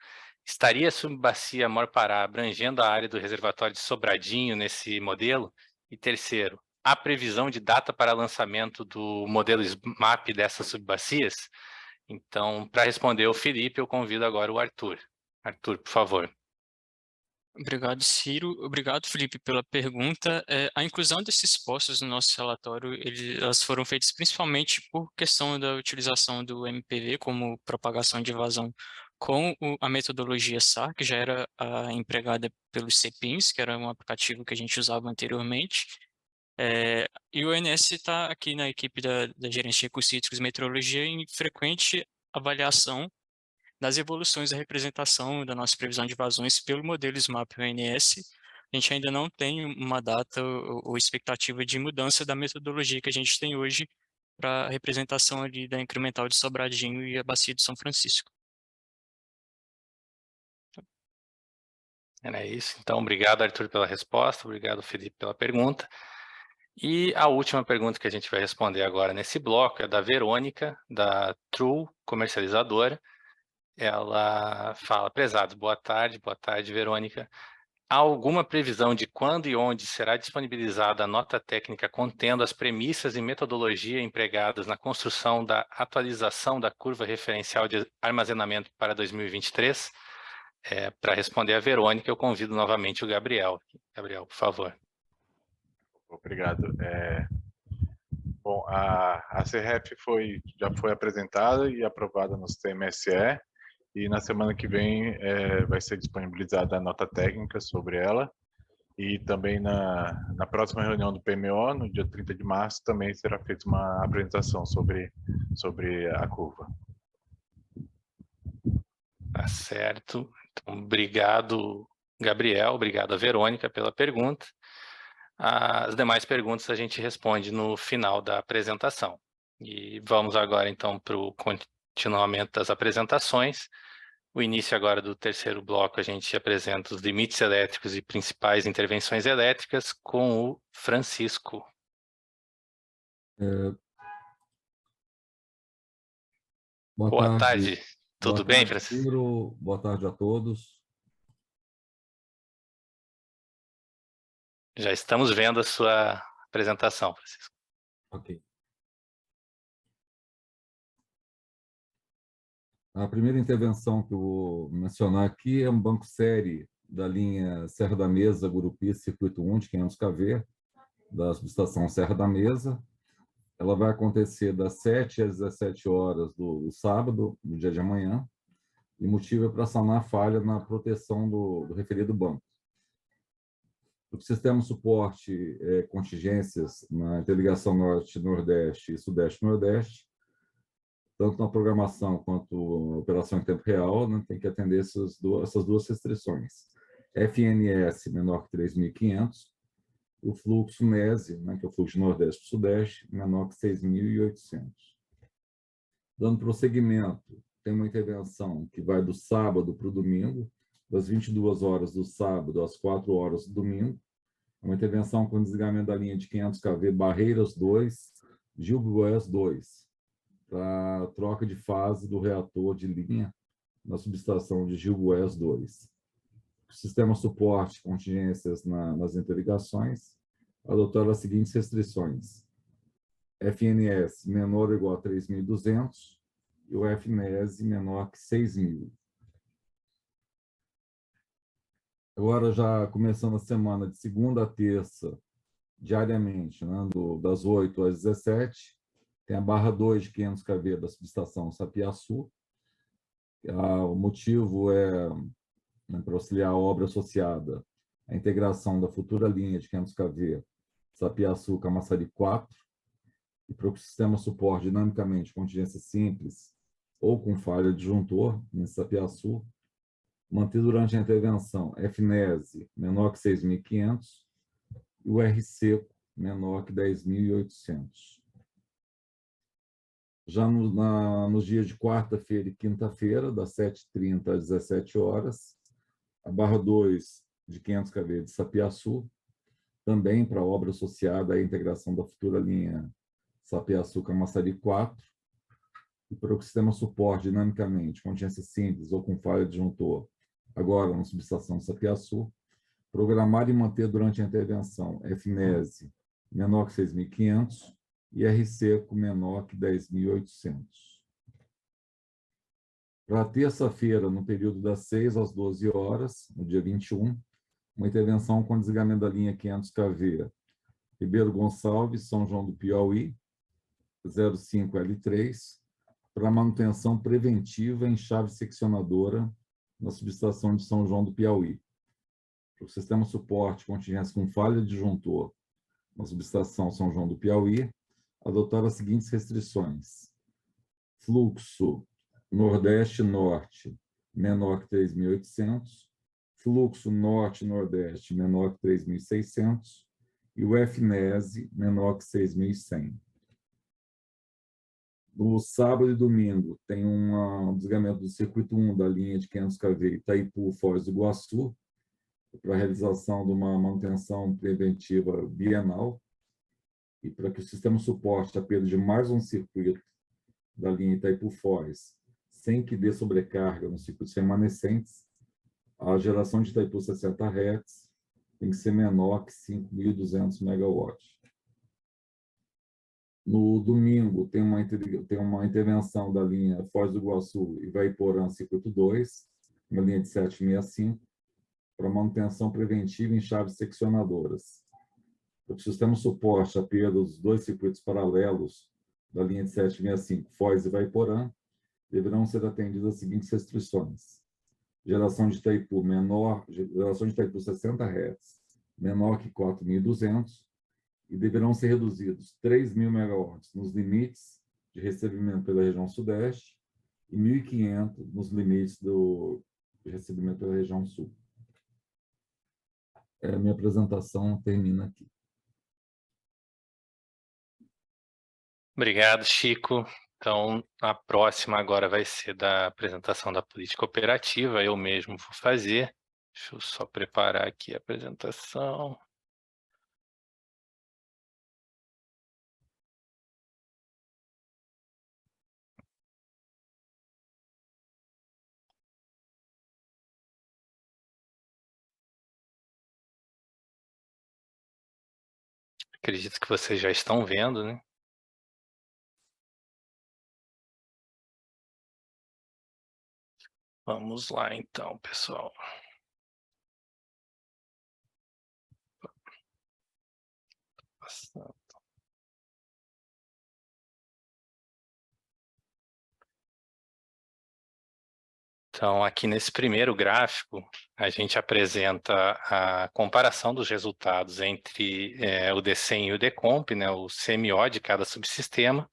estaria a subbacia Mor-Pará abrangendo a área do reservatório de Sobradinho nesse modelo? E terceiro, há previsão de data para lançamento do modelo SMAP dessas subbacias? Então, para responder o Felipe, eu convido agora o Arthur. Arthur, por favor. Obrigado, Ciro. Obrigado, Felipe, pela pergunta. A inclusão desses postos no nosso relatório, elas foram feitas principalmente por questão da utilização do MPV como propagação de vazão com a metodologia SAR, que já era empregada pelos CPINs, que era um aplicativo que a gente usava anteriormente. E o ONS está aqui na equipe da Gerência de Recursos Hídricos e Meteorologia em frequente avaliação das evoluções da representação da nossa previsão de vazões pelo modelo SMAP ONS. A gente ainda não tem uma data ou expectativa de mudança da metodologia que a gente tem hoje para a representação ali da incremental de Sobradinho e a bacia de São Francisco. Era isso. Então, obrigado, Arthur, pela resposta. Obrigado, Felipe, pela pergunta. E a última pergunta que a gente vai responder agora nesse bloco é da Verônica, da True Comercializadora. Ela fala: prezados, boa tarde, Verônica. Há alguma previsão de quando e onde será disponibilizada a nota técnica contendo as premissas e metodologia empregadas na construção da atualização da curva referencial de armazenamento para 2023? Para responder a Verônica, eu convido novamente o Gabriel. Gabriel, por favor. Obrigado. Bom, a CREF já foi apresentada e aprovada no CMSE, e na semana que vem vai ser disponibilizada a nota técnica sobre ela, e também na próxima reunião do PMO, no dia 30 de março, também será feita uma apresentação sobre a curva. Tá certo. Então, obrigado, Gabriel, obrigado a Verônica pela pergunta. As demais perguntas a gente responde no final da apresentação. E vamos agora, então, para o continuamento das apresentações. O início agora do terceiro bloco, a gente apresenta os limites elétricos e principais intervenções elétricas com o Francisco. Boa tarde. Tudo bem, Francisco? Ciro. Boa tarde a todos. Já estamos vendo a sua apresentação, Francisco. Ok. A primeira intervenção que eu vou mencionar aqui é um banco série da linha Serra da Mesa, Gurupi, Circuito 1 de 500 kV, da subestação Serra da Mesa. Ela vai acontecer das 7 às 17 horas do sábado, no dia de amanhã, e motivo é para sanar a falha na proteção do referido banco. O sistema suporte contingências na interligação Norte-Nordeste e Sudeste-Nordeste, tanto na programação quanto na operação em tempo real, né, tem que atender essas duas restrições. FNS menor que 3.500, o fluxo NESE, né, que é o fluxo Nordeste-Sudeste, menor que 6.800. Dando prosseguimento, tem uma intervenção que vai do sábado para o domingo, das 22 horas do sábado às 4 horas do domingo, uma intervenção com desligamento da linha de 500 kV Barreiras 2, Gil Goiás 2, para troca de fase do reator de linha na subestação de Gil Goiás 2. O sistema suporte contingências nas interligações adotaram as seguintes restrições: FNS menor ou igual a 3.200 e o FNES menor que 6.000. Agora, já começando a semana de segunda a terça, diariamente, né, das 8 às 17, tem a barra 2 de 500 kV da subestação Sapiaçu. O motivo é, né, para auxiliar a obra associada à integração da futura linha de 500 kV Sapiaçu-Camaçari 4, e para o sistema suporte dinamicamente contingência simples ou com falha disjuntor em Sapiaçu, manter durante a intervenção FNESE menor que 6.500 e o R seco menor que 10.800. Já nos dias de quarta-feira e quinta-feira, das 7h30 às 17 horas, a barra 2 de 500 kV de Sapiaçu, também para a obra associada à integração da futura linha Sapiaçu-Camaçari 4, e para o sistema suporte dinamicamente, contingência simples ou com falha disjuntor, agora na subestação Sapiaçu, programar e manter durante a intervenção FNESE menor que 6.500 e R seco menor que 10.800. Para terça-feira, no período das 6 às 12 horas, no dia 21, uma intervenção com desligamento da linha 500 kV Ribeiro Gonçalves, São João do Piauí, 05L3, para manutenção preventiva em chave seccionadora na subestação de São João do Piauí. O sistema suporte contingência com falha disjuntor na subestação São João do Piauí, adotar as seguintes restrições: fluxo Nordeste-Norte menor que 3.800, fluxo Norte-Nordeste menor que 3.600 e o FNESE menor que 6.100. No sábado e domingo, tem um desligamento do circuito 1 da linha de 500 kV Itaipu-Foz do Iguaçu, para a realização de uma manutenção preventiva bienal, e para que o sistema suporte a perda de mais um circuito da linha Itaipu-Foz, sem que dê sobrecarga nos circuitos remanescentes, a geração de Itaipu 60 Hz tem que ser menor que 5.200 MW. No domingo, tem uma intervenção da linha Foz do Iguaçu e Ivaiporã, circuito 2, uma linha de 765, para manutenção preventiva em chaves seccionadoras. O sistema suporte a perda dos dois circuitos paralelos da linha de 765, Foz e Ivaiporã, deverão ser atendidas as seguintes restrições: geração de Itaipu 60 Hz menor que 4.200, e deverão ser reduzidos 3.000 MW nos limites de recebimento pela região Sudeste e 1.500 nos limites de recebimento pela região Sul. Minha apresentação termina aqui. Obrigado, Chico. Então, a próxima agora vai ser da apresentação da política operativa. Eu mesmo vou fazer. Deixa eu só preparar aqui a apresentação. Acredito que vocês já estão vendo, né? Vamos lá, então, pessoal. Passando. Então, aqui nesse primeiro gráfico, a gente apresenta a comparação dos resultados entre o DCEM e o DECOMP, né, o CMO de cada subsistema.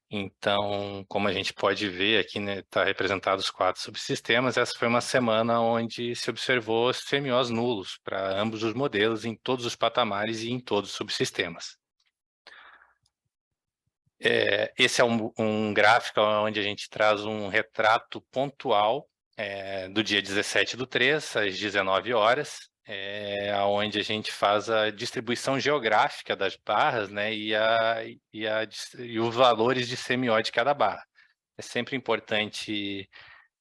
Então, como a gente pode ver aqui, né, está representado os 4 subsistemas. Essa foi uma semana onde se observou CMOs nulos para ambos os modelos, em todos os patamares e em todos os subsistemas. Esse é um gráfico onde a gente traz um retrato pontual do dia 17/3, às 19 horas, onde a gente faz a distribuição geográfica das barras, né, e os valores de CMO de cada barra. É sempre importante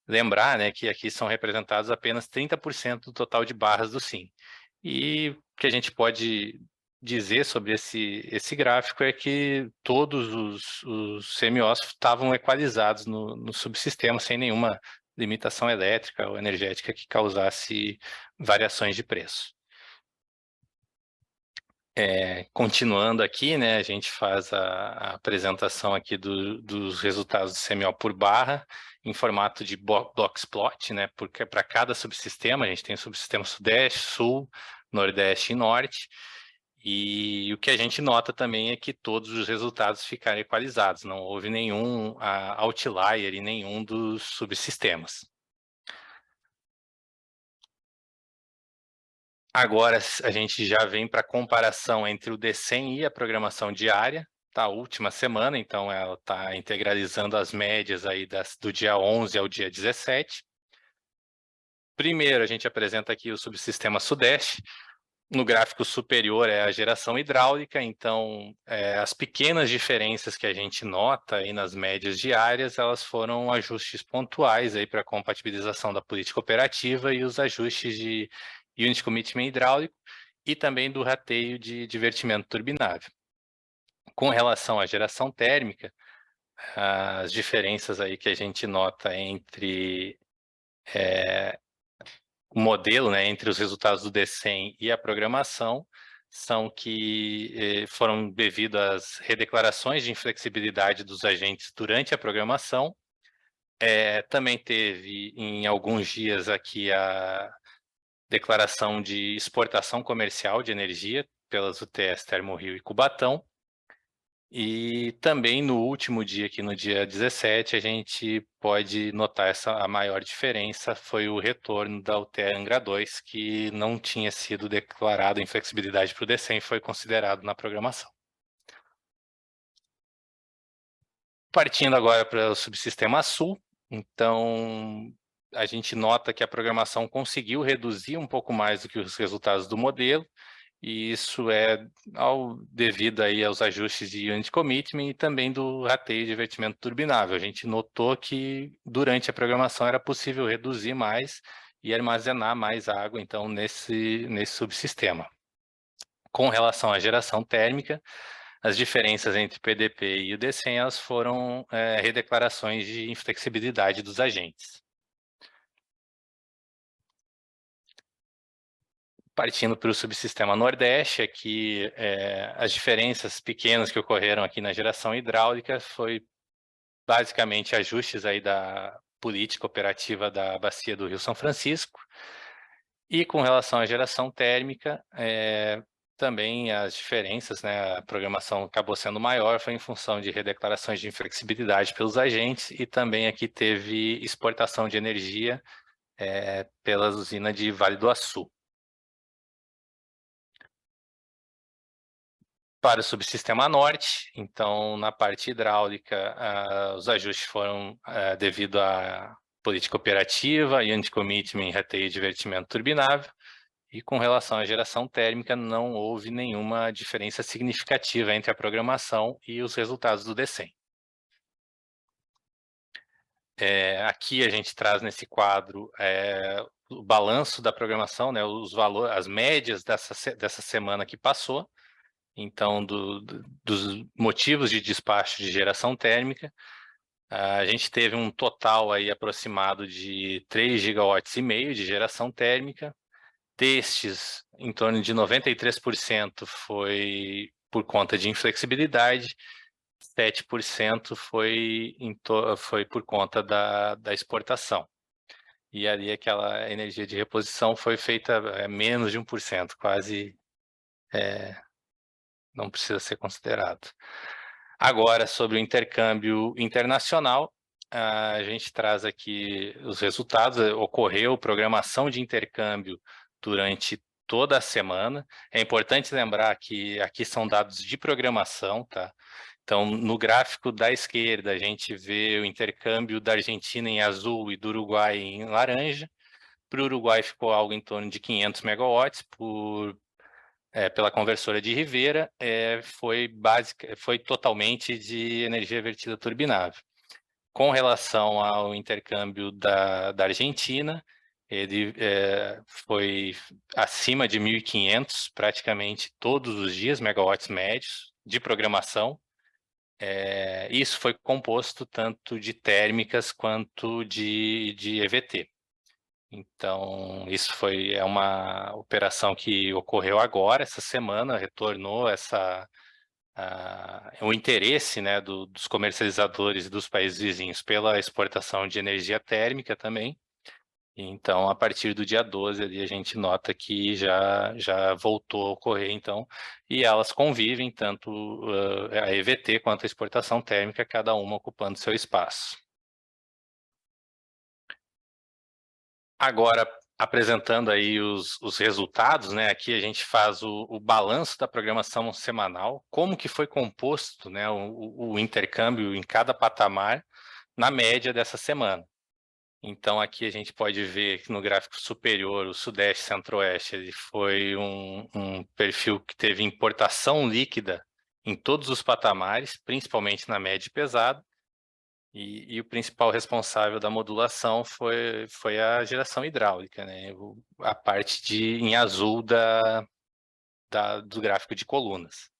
lembrar, né, que aqui são representados apenas 30% do total de barras do SIM. E o que a gente pode dizer sobre esse gráfico é que todos os CMOs estavam equalizados no subsistema, sem nenhuma limitação elétrica ou energética que causasse variações de preço. Continuando aqui, né, a gente faz a apresentação aqui dos resultados do CMO por barra, em formato de boxplot, né, porque para cada subsistema, a gente tem o subsistema Sudeste, Sul, Nordeste e Norte, e o que a gente nota também é que todos os resultados ficaram equalizados, não houve nenhum outlier em nenhum dos subsistemas. Agora a gente já vem para a comparação entre o DCEM e a programação diária, tá? A última semana, então ela está integralizando as médias aí do dia 11 ao dia 17. Primeiro, a gente apresenta aqui o subsistema Sudeste. No gráfico superior é a geração hidráulica, então as pequenas diferenças que a gente nota aí nas médias diárias, elas foram ajustes pontuais aí para a compatibilização da política operativa e os ajustes de Unit Commitment hidráulico e também do rateio de divertimento turbinável. Com relação à geração térmica, as diferenças aí que a gente nota entre o modelo, né, entre os resultados do DCEM e a programação, são que foram devido às redeclarações de inflexibilidade dos agentes durante a programação. Também teve, em alguns dias aqui, a declaração de exportação comercial de energia pelas UTS Termorio e Cubatão. E também no último dia, aqui no dia 17, a gente pode notar a maior diferença foi o retorno da UTE Angra 2, que não tinha sido declarado em flexibilidade para o DCEM, foi considerado na programação. Partindo agora para o subsistema Sul, então a gente nota que a programação conseguiu reduzir um pouco mais do que os resultados do modelo, e isso é devido aí aos ajustes de Unit Commitment e também do rateio de divertimento turbinável. A gente notou que durante a programação era possível reduzir mais e armazenar mais água, então, nesse subsistema. Com relação à geração térmica, as diferenças entre o PDP e o DCEM, elas foram redeclarações de inflexibilidade dos agentes. Partindo para o subsistema Nordeste, aqui as diferenças pequenas que ocorreram aqui na geração hidráulica foi basicamente ajustes aí da política operativa da bacia do Rio São Francisco. E com relação à geração térmica, também as diferenças, né, a programação acabou sendo maior, foi em função de redeclarações de inflexibilidade pelos agentes e também aqui teve exportação de energia pela usina de Vale do Açu. Para o subsistema Norte, então, na parte hidráulica, os ajustes foram devido à política operativa, Unit Commitment, rateio e divertimento turbinável, e com relação à geração térmica, não houve nenhuma diferença significativa entre a programação e os resultados do DCEM. Aqui a gente traz nesse quadro o balanço da programação, né, os valores, as médias dessa semana que passou, então, dos motivos de despacho de geração térmica. A gente teve um total aí aproximado de 3,5 gigawatts de geração térmica. Destes, em torno de 93% foi por conta de inflexibilidade, 7% foi por conta da exportação. E ali aquela energia de reposição foi feita menos de 1%, quase não precisa ser considerado. Agora, sobre o intercâmbio internacional, a gente traz aqui os resultados. Ocorreu programação de intercâmbio durante toda a semana. É importante lembrar que aqui são dados de programação, tá? Então, no gráfico da esquerda, a gente vê o intercâmbio da Argentina em azul e do Uruguai em laranja. Para o Uruguai ficou algo em torno de 500 megawatts pela conversora de Rivera, foi totalmente de energia vertida turbinável. Com relação ao intercâmbio da Argentina, ele foi acima de 1.500, praticamente todos os dias, megawatts médios de programação. Isso foi composto tanto de térmicas quanto de EVT. Então, isso é uma operação que ocorreu agora, essa semana, retornou o interesse, né, dos comercializadores dos países vizinhos pela exportação de energia térmica também. Então, a partir do dia 12, ali, a gente nota que já voltou a ocorrer, então, e elas convivem, tanto a EVT quanto a exportação térmica, cada uma ocupando seu espaço. Agora, apresentando aí os resultados, né? Aqui a gente faz o balanço da programação semanal, como que foi composto, né, o intercâmbio em cada patamar na média dessa semana. Então, aqui a gente pode ver que no gráfico superior, o Sudeste Centro-Oeste, ele foi um perfil que teve importação líquida em todos os patamares, principalmente na média e pesado. E o principal responsável da modulação foi a geração hidráulica, né? A parte em azul do gráfico de colunas.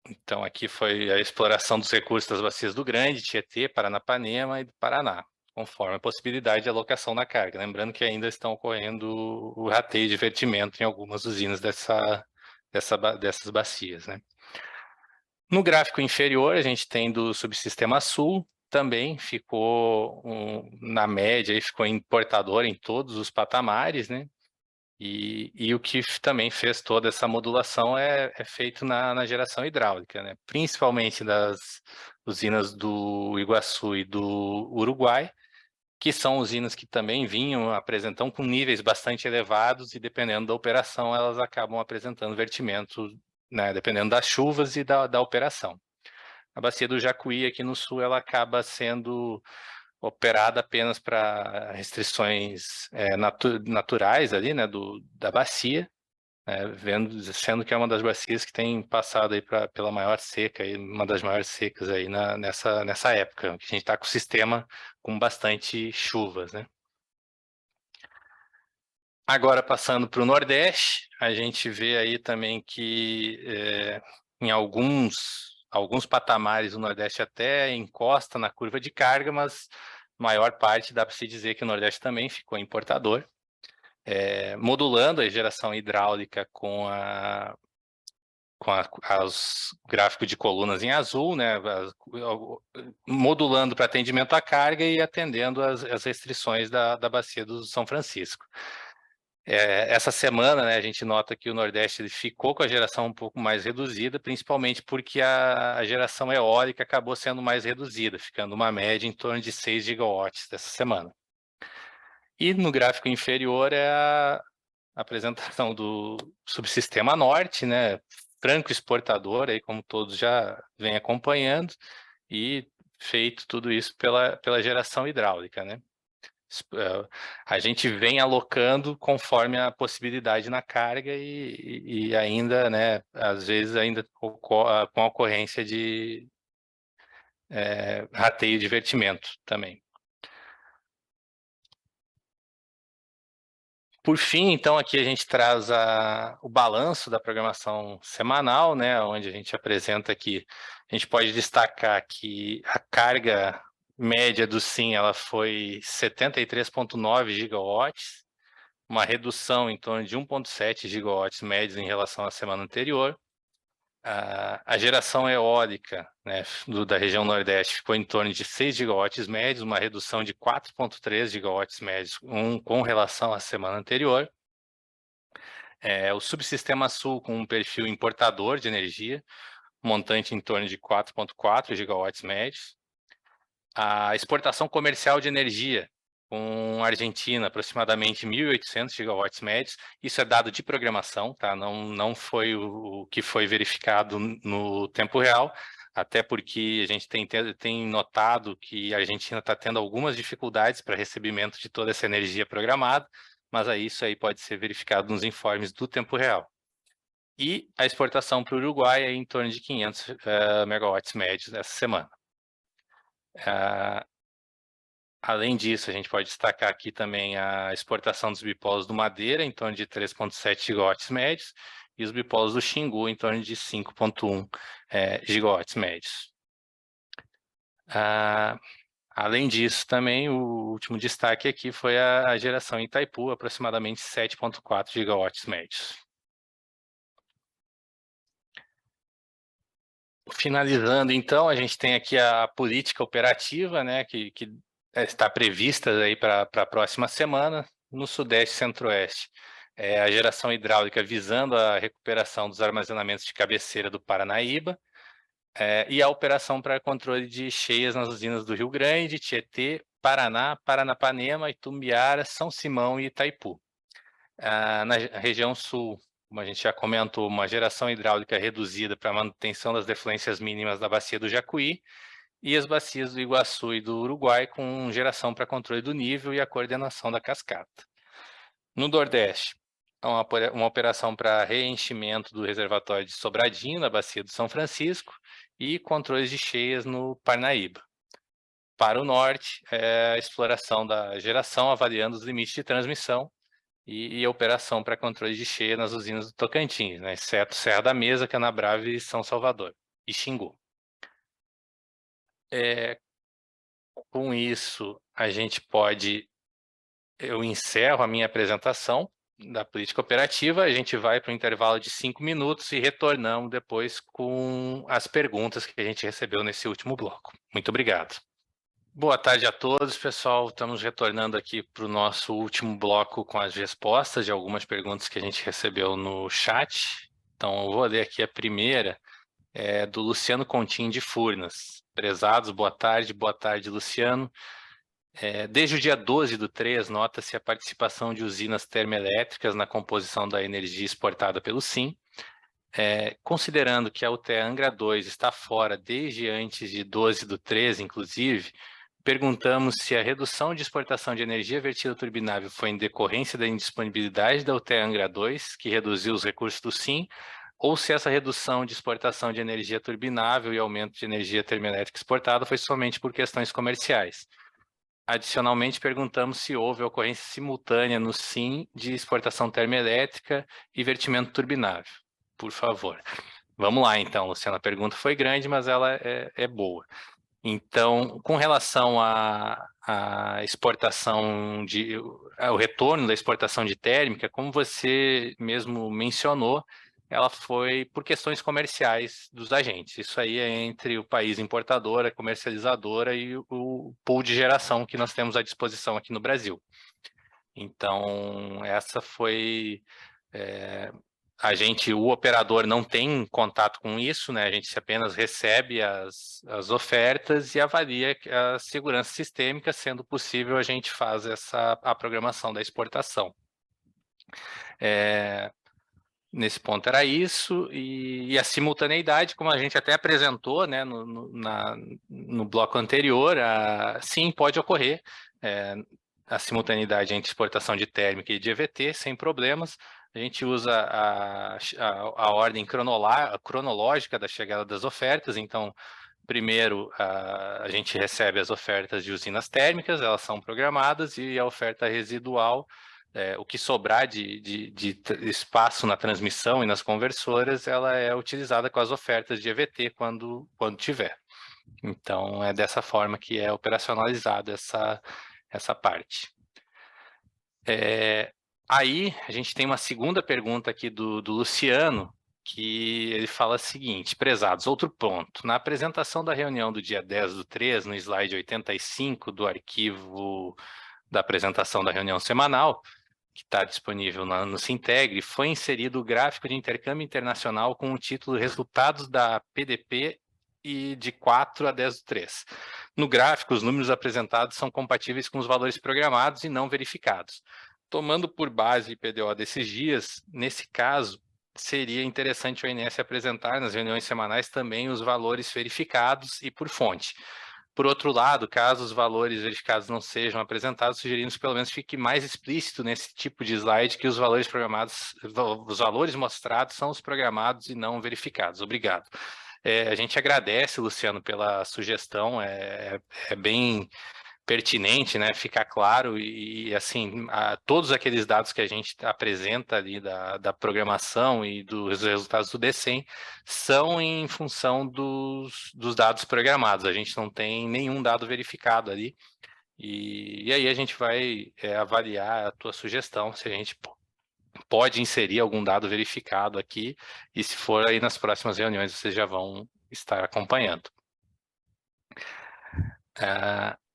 Então, aqui foi a exploração dos recursos das bacias do Grande, Tietê, Paranapanema e do Paraná, conforme a possibilidade de alocação da carga. Lembrando que ainda estão ocorrendo o rateio de vertimento em algumas usinas dessas bacias, né? No gráfico inferior, a gente tem do subsistema sul, também ficou, na média, aí ficou importador em todos os patamares, né? E o que também fez toda essa modulação é feito na geração hidráulica, né? Principalmente das usinas do Iguaçu e do Uruguai, que são usinas que também apresentam com níveis bastante elevados e, dependendo da operação, elas acabam apresentando vertimento, né, dependendo das chuvas e da operação. A bacia do Jacuí, aqui no sul, ela acaba sendo operada apenas para restrições naturais ali, né, da bacia, sendo que é uma das bacias que tem passado aí pela maior seca, uma das maiores secas aí nessa época, que a gente está com o sistema com bastante chuvas, né? Agora, passando para o Nordeste, a gente vê aí também que em alguns patamares o Nordeste até encosta na curva de carga, mas maior parte dá para se dizer que o Nordeste também ficou importador, modulando a geração hidráulica com os gráficos de colunas em azul, né, modulando para atendimento à carga e atendendo as restrições da bacia do São Francisco. Essa semana, né, a gente nota que o Nordeste ele ficou com a geração um pouco mais reduzida, principalmente porque a geração eólica acabou sendo mais reduzida, ficando uma média em torno de 6 gigawatts dessa semana. E no gráfico inferior é a apresentação do subsistema norte, né, franco exportador, aí, como todos já vêm acompanhando, e feito tudo isso pela geração hidráulica, né? A gente vem alocando conforme a possibilidade na carga e ainda, né, às vezes ainda com a ocorrência de rateio de divertimento também. Por fim, então, aqui a gente traz o balanço da programação semanal, né, onde a gente apresenta aqui, a gente pode destacar que a carga média do SIM ela foi 73,9 gigawatts, uma redução em torno de 1,7 gigawatts médios em relação à semana anterior. A geração eólica, né, da região Nordeste ficou em torno de 6 gigawatts médios, uma redução de 4,3 gigawatts médios com relação à semana anterior. O subsistema Sul com um perfil importador de energia, montante em torno de 4,4 gigawatts médios. A exportação comercial de energia com a Argentina, aproximadamente 1.800 gigawatts médios. Isso é dado de programação, tá? Não foi o que foi verificado no tempo real, até porque a gente tem notado que a Argentina está tendo algumas dificuldades para recebimento de toda essa energia programada, mas isso aí pode ser verificado nos informes do tempo real. E a exportação para o Uruguai é em torno de 500 megawatts médios essa semana. Além disso, a gente pode destacar aqui também a exportação dos bipolos do Madeira, em torno de 3,7 gigawatts médios, e os bipolos do Xingu, em torno de 5,1 gigawatts médios. Além disso, também, o último destaque aqui foi a geração em Itaipu, aproximadamente 7,4 gigawatts médios. Finalizando, então, a gente tem aqui a política operativa, né, que está prevista para a próxima semana, no Sudeste e Centro-Oeste. A geração hidráulica visando a recuperação dos armazenamentos de cabeceira do Paranaíba, e a operação para controle de cheias nas usinas do Rio Grande, Tietê, Paraná, Paranapanema, Itumbiara, São Simão e Itaipu. Na região sul, como a gente já comentou, uma geração hidráulica reduzida para manutenção das defluências mínimas da bacia do Jacuí e as bacias do Iguaçu e do Uruguai com geração para controle do nível e a coordenação da cascata. No Nordeste, uma operação para reenchimento do reservatório de Sobradinho, na bacia do São Francisco, e controles de cheias no Parnaíba. Para o Norte, a exploração da geração, avaliando os limites de transmissão, e a operação para controle de cheia nas usinas do Tocantins, né, exceto Serra da Mesa, Canabrava e São Salvador, e Xingu. Com isso, eu encerro a minha apresentação da política operativa, a gente vai para um intervalo de 5 minutos e retornamos depois com as perguntas que a gente recebeu nesse último bloco. Muito obrigado. Boa tarde a todos, pessoal. Estamos retornando aqui para o nosso último bloco com as respostas de algumas perguntas que a gente recebeu no chat. Então, eu vou ler aqui a primeira, do Luciano Continho de Furnas. Prezados, boa tarde, Luciano. Desde o dia 12/3, nota-se a participação de usinas termoelétricas na composição da energia exportada pelo SIM. Considerando que a UTE Angra 2 está fora desde antes de 12/3, inclusive, perguntamos se a redução de exportação de energia vertida turbinável foi em decorrência da indisponibilidade da UTE Angra 2, que reduziu os recursos do SIM, ou se essa redução de exportação de energia turbinável e aumento de energia termoelétrica exportada foi somente por questões comerciais. Adicionalmente, perguntamos se houve ocorrência simultânea no SIM de exportação termoelétrica e vertimento turbinável. Por favor. Vamos lá, então, Luciana. A pergunta foi grande, mas ela é boa. Então, com relação à exportação ao retorno da exportação de térmica, como você mesmo mencionou, ela foi por questões comerciais dos agentes. Isso aí é entre o país importador, a comercializadora e o pool de geração que nós temos à disposição aqui no Brasil. Então, essa foi... o operador não tem contato com isso, né? A gente apenas recebe as ofertas e avalia a segurança sistêmica, sendo possível a gente faz a programação da exportação. Nesse ponto era isso, e a simultaneidade, como a gente até apresentou, né, no bloco anterior, sim, pode ocorrer a simultaneidade entre exportação de térmica e de EVT, sem problemas. A gente usa a ordem cronológica da chegada das ofertas. Então, primeiro, a gente recebe as ofertas de usinas térmicas, elas são programadas, e a oferta residual, o que sobrar de espaço na transmissão e nas conversoras, ela é utilizada com as ofertas de EVT quando tiver. Então, é dessa forma que é operacionalizada essa parte. Aí, a gente tem uma segunda pergunta aqui do Luciano, que ele fala o seguinte: prezados, outro ponto. Na apresentação da reunião do dia 10/3, no slide 85 do arquivo da apresentação da reunião semanal, que está disponível no Sintegre, foi inserido o gráfico de intercâmbio internacional com o título Resultados da PDP e de 4 a 10/3. No gráfico, os números apresentados são compatíveis com os valores programados e não verificados. Tomando por base o IPDO desses dias, nesse caso, seria interessante o ONS apresentar nas reuniões semanais também os valores verificados e por fonte. Por outro lado, caso os valores verificados não sejam apresentados, sugerimos que pelo menos fique mais explícito nesse tipo de slide que os valores mostrados são os programados e não verificados. Obrigado. A gente agradece, Luciano, pela sugestão, é bem pertinente, né, ficar claro e assim, todos aqueles dados que a gente apresenta ali da programação e dos resultados do DCEM são em função dos dados programados, a gente não tem nenhum dado verificado ali, e aí a gente vai avaliar a tua sugestão, se a gente pode inserir algum dado verificado aqui, e se for aí nas próximas reuniões, vocês já vão estar acompanhando.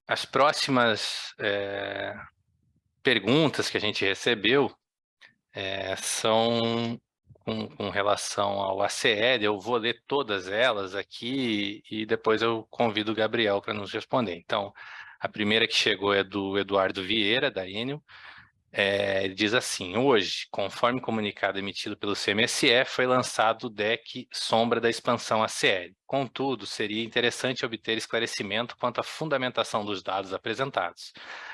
As próximas perguntas que a gente recebeu são com relação ao ACL. Eu vou ler todas elas aqui e depois eu convido o Gabriel para nos responder. Então, a primeira que chegou é do Eduardo Vieira, da Enel. Ele diz assim: hoje, conforme comunicado emitido pelo CMSE, foi lançado o DEC Sombra da expansão ACL. Contudo, seria interessante obter esclarecimento quanto à fundamentação dos dados apresentados.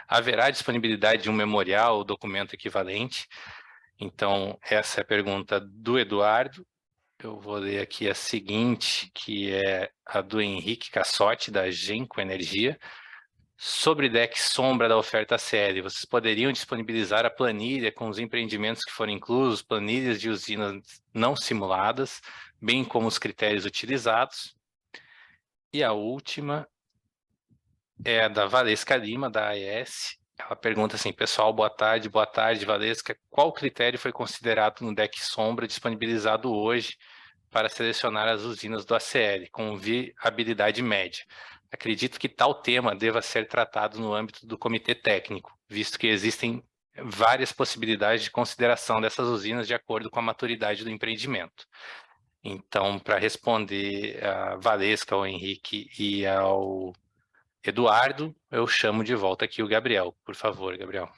Haverá disponibilidade de um memorial ou documento equivalente? Então, essa é a pergunta do Eduardo. Eu vou ler aqui a seguinte, que é a do Henrique Cassotti, da Genco Energia. Sobre DEC Sombra da oferta ACL, vocês poderiam disponibilizar a planilha com os empreendimentos que foram inclusos, planilhas de usinas não simuladas, bem como os critérios utilizados? E a última é a da Valesca Lima, da AES. Ela pergunta assim: pessoal, boa tarde, Valesca. Qual critério foi considerado no DEC Sombra disponibilizado hoje para selecionar as usinas do ACL, com viabilidade média? Acredito que tal tema deva ser tratado no âmbito do comitê técnico, visto que existem várias possibilidades de consideração dessas usinas de acordo com a maturidade do empreendimento. Então, para responder a Valesca, ao Henrique e ao Eduardo, eu chamo de volta aqui o Gabriel. Por favor, Gabriel.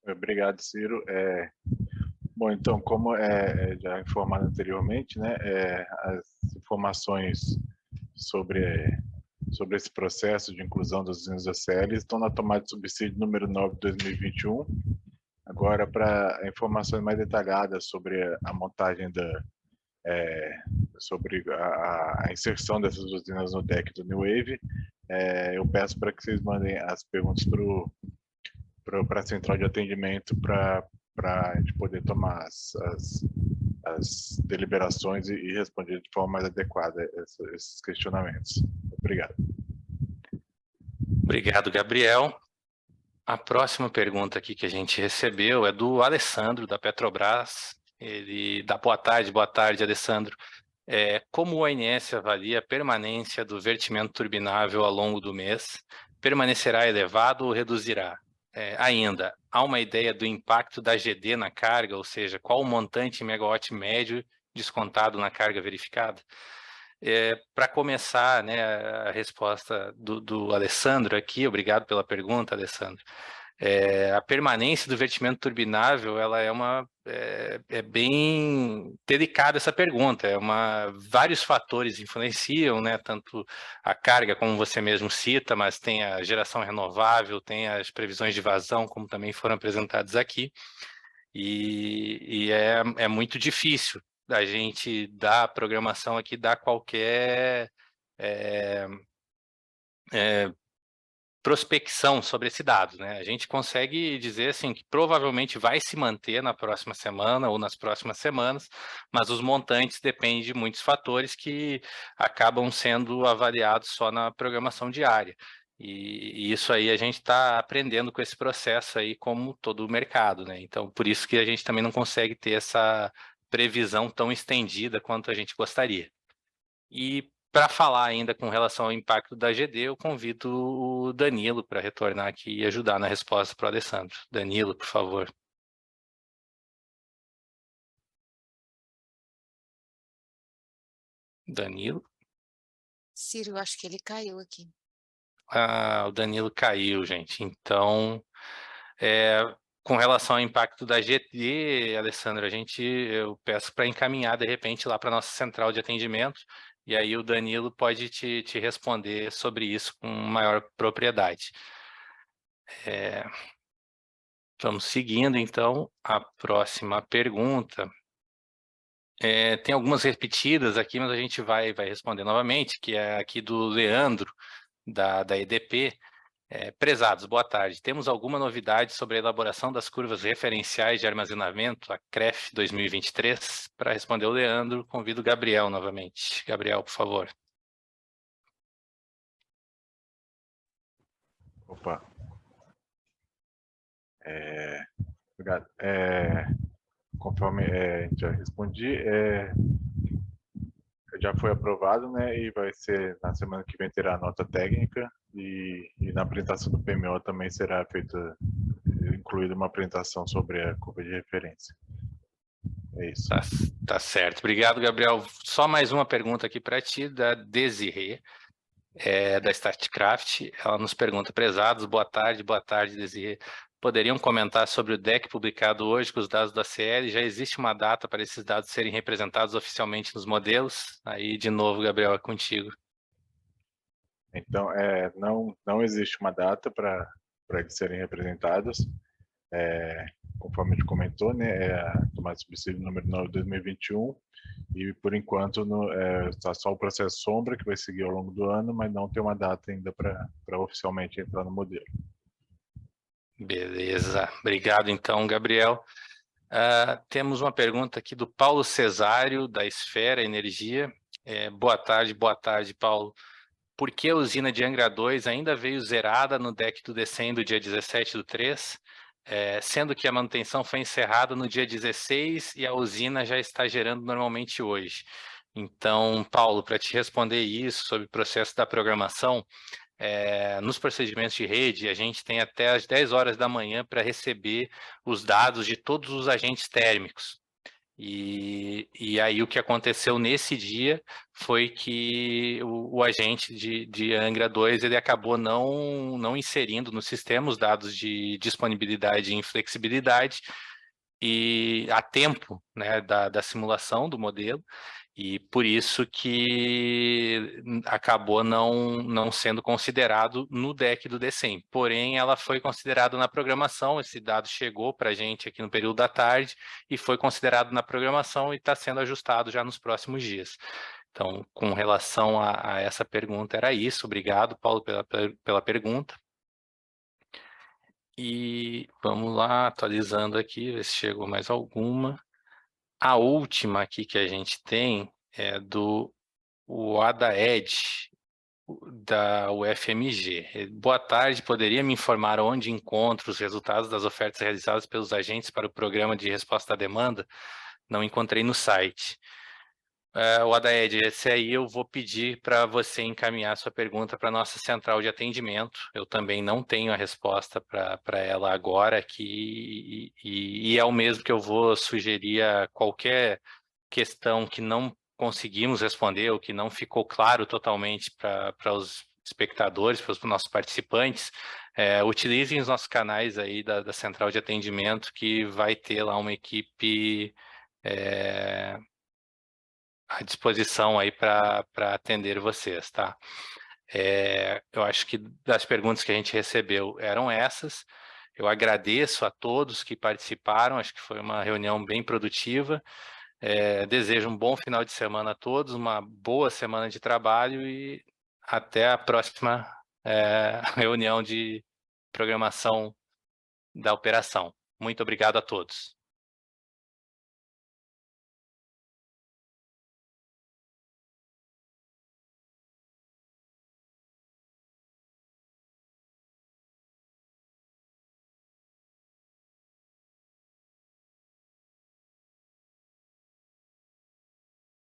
Obrigado, Ciro. Bom, então, como já informado anteriormente, né, as informações sobre esse processo de inclusão das usinas ACL estão na tomada de subsídio número 9 de 2021. Agora, para informações mais detalhadas sobre a montagem sobre a inserção dessas usinas no DEC do New Wave, eu peço para que vocês mandem as perguntas para a central de atendimento para a gente poder tomar as deliberações e responder de forma mais adequada esses questionamentos. Obrigado. Obrigado, Gabriel. A próxima pergunta aqui que a gente recebeu é do Alessandro, da Petrobras. Ele dá boa tarde, Alessandro. Como o ONS avalia a permanência do vertimento turbinável ao longo do mês? Permanecerá elevado ou reduzirá? Ainda, há uma ideia do impacto da GD na carga, ou seja, qual o montante em megawatt médio descontado na carga verificada? Para começar, né, a resposta do Alessandro aqui, obrigado pela pergunta, Alessandro. A permanência do vertimento turbinável, ela é bem delicada essa pergunta, vários fatores influenciam, né, tanto a carga, como você mesmo cita, mas tem a geração renovável, tem as previsões de vazão, como também foram apresentadas aqui, e é muito difícil a gente dar a programação aqui, dar qualquer prospecção sobre esse dado, né? A gente consegue dizer assim que provavelmente vai se manter na próxima semana ou nas próximas semanas, mas os montantes dependem de muitos fatores que acabam sendo avaliados só na programação diária. E isso aí a gente está aprendendo com esse processo aí, como todo o mercado, né? Então, por isso que a gente também não consegue ter essa previsão tão estendida quanto a gente gostaria. E para falar ainda com relação ao impacto da GD, eu convido o Danilo para retornar aqui e ajudar na resposta para o Alessandro. Danilo, por favor. Danilo? Ciro, eu acho que ele caiu aqui. O Danilo caiu, gente. Então, com relação ao impacto da GD, Alessandro, eu peço para encaminhar, de repente, lá para a nossa central de atendimento, e aí o Danilo pode te responder sobre isso com maior propriedade. Vamos seguindo, então, a próxima pergunta. Tem algumas repetidas aqui, mas a gente vai responder novamente, que é aqui do Leandro, da EDP. Prezados, boa tarde. Temos alguma novidade sobre a elaboração das curvas referenciais de armazenamento, a CREF 2023? Para responder o Leandro, convido o Gabriel novamente. Gabriel, por favor. Opa. Obrigado. Conforme já respondi, já foi aprovado, né? E vai ser na semana que vem terá a nota técnica e na apresentação do PMO também será incluída uma apresentação sobre a curva de referência. É isso. Tá certo. Obrigado, Gabriel. Só mais uma pergunta aqui para ti, da Desirê, da StatCraft. Ela nos pergunta: prezados, boa tarde, Desirê. Poderiam comentar sobre o deck publicado hoje com os dados da CL? Já existe uma data para esses dados serem representados oficialmente nos modelos? Aí, de novo, Gabriel, é contigo. Então, não existe uma data para eles serem representados. Conforme a gente comentou, né, é a tomada subsídio número 9 de 2021, e por enquanto está só o processo sombra, que vai seguir ao longo do ano, mas não tem uma data ainda para oficialmente entrar no modelo. Beleza, obrigado então, Gabriel. Temos uma pergunta aqui do Paulo Cesário, da Esfera Energia. Boa tarde, Paulo. Por que a usina de Angra 2 ainda veio zerada no deck do DCEM do dia 17/3, sendo que a manutenção foi encerrada no dia 16 e a usina já está gerando normalmente hoje? Então, Paulo, para te responder isso sobre o processo da programação, nos procedimentos de rede, a gente tem até às 10 horas da manhã para receber os dados de todos os agentes térmicos. E aí o que aconteceu nesse dia foi que o agente de Angra 2 ele acabou não inserindo no sistema os dados de disponibilidade e inflexibilidade e a tempo, né, da simulação do modelo, e por isso que acabou não sendo considerado no deck do DCEM. Porém, ela foi considerada na programação, esse dado chegou para a gente aqui no período da tarde e foi considerado na programação e está sendo ajustado já nos próximos dias. Então, com relação a essa pergunta, era isso. Obrigado, Paulo, pela pergunta. E vamos lá, atualizando aqui, ver se chegou mais alguma. A última aqui que a gente tem é do Adaed, da UFMG. Boa tarde, poderia me informar onde encontro os resultados das ofertas realizadas pelos agentes para o programa de resposta à demanda? Não encontrei no site. O Adaed, esse aí eu vou pedir para você encaminhar sua pergunta para a nossa central de atendimento. Eu também não tenho a resposta para ela agora aqui, e é o mesmo que eu vou sugerir a qualquer questão que não conseguimos responder ou que não ficou claro totalmente para os espectadores, para os nossos participantes. Utilizem os nossos canais aí da central de atendimento, que vai ter lá uma equipe à disposição aí para atender vocês, tá? Eu acho que das perguntas que a gente recebeu eram essas. Eu agradeço a todos que participaram, acho que foi uma reunião bem produtiva. Desejo um bom final de semana a todos, uma boa semana de trabalho e até a próxima reunião de programação da operação. Muito obrigado a todos.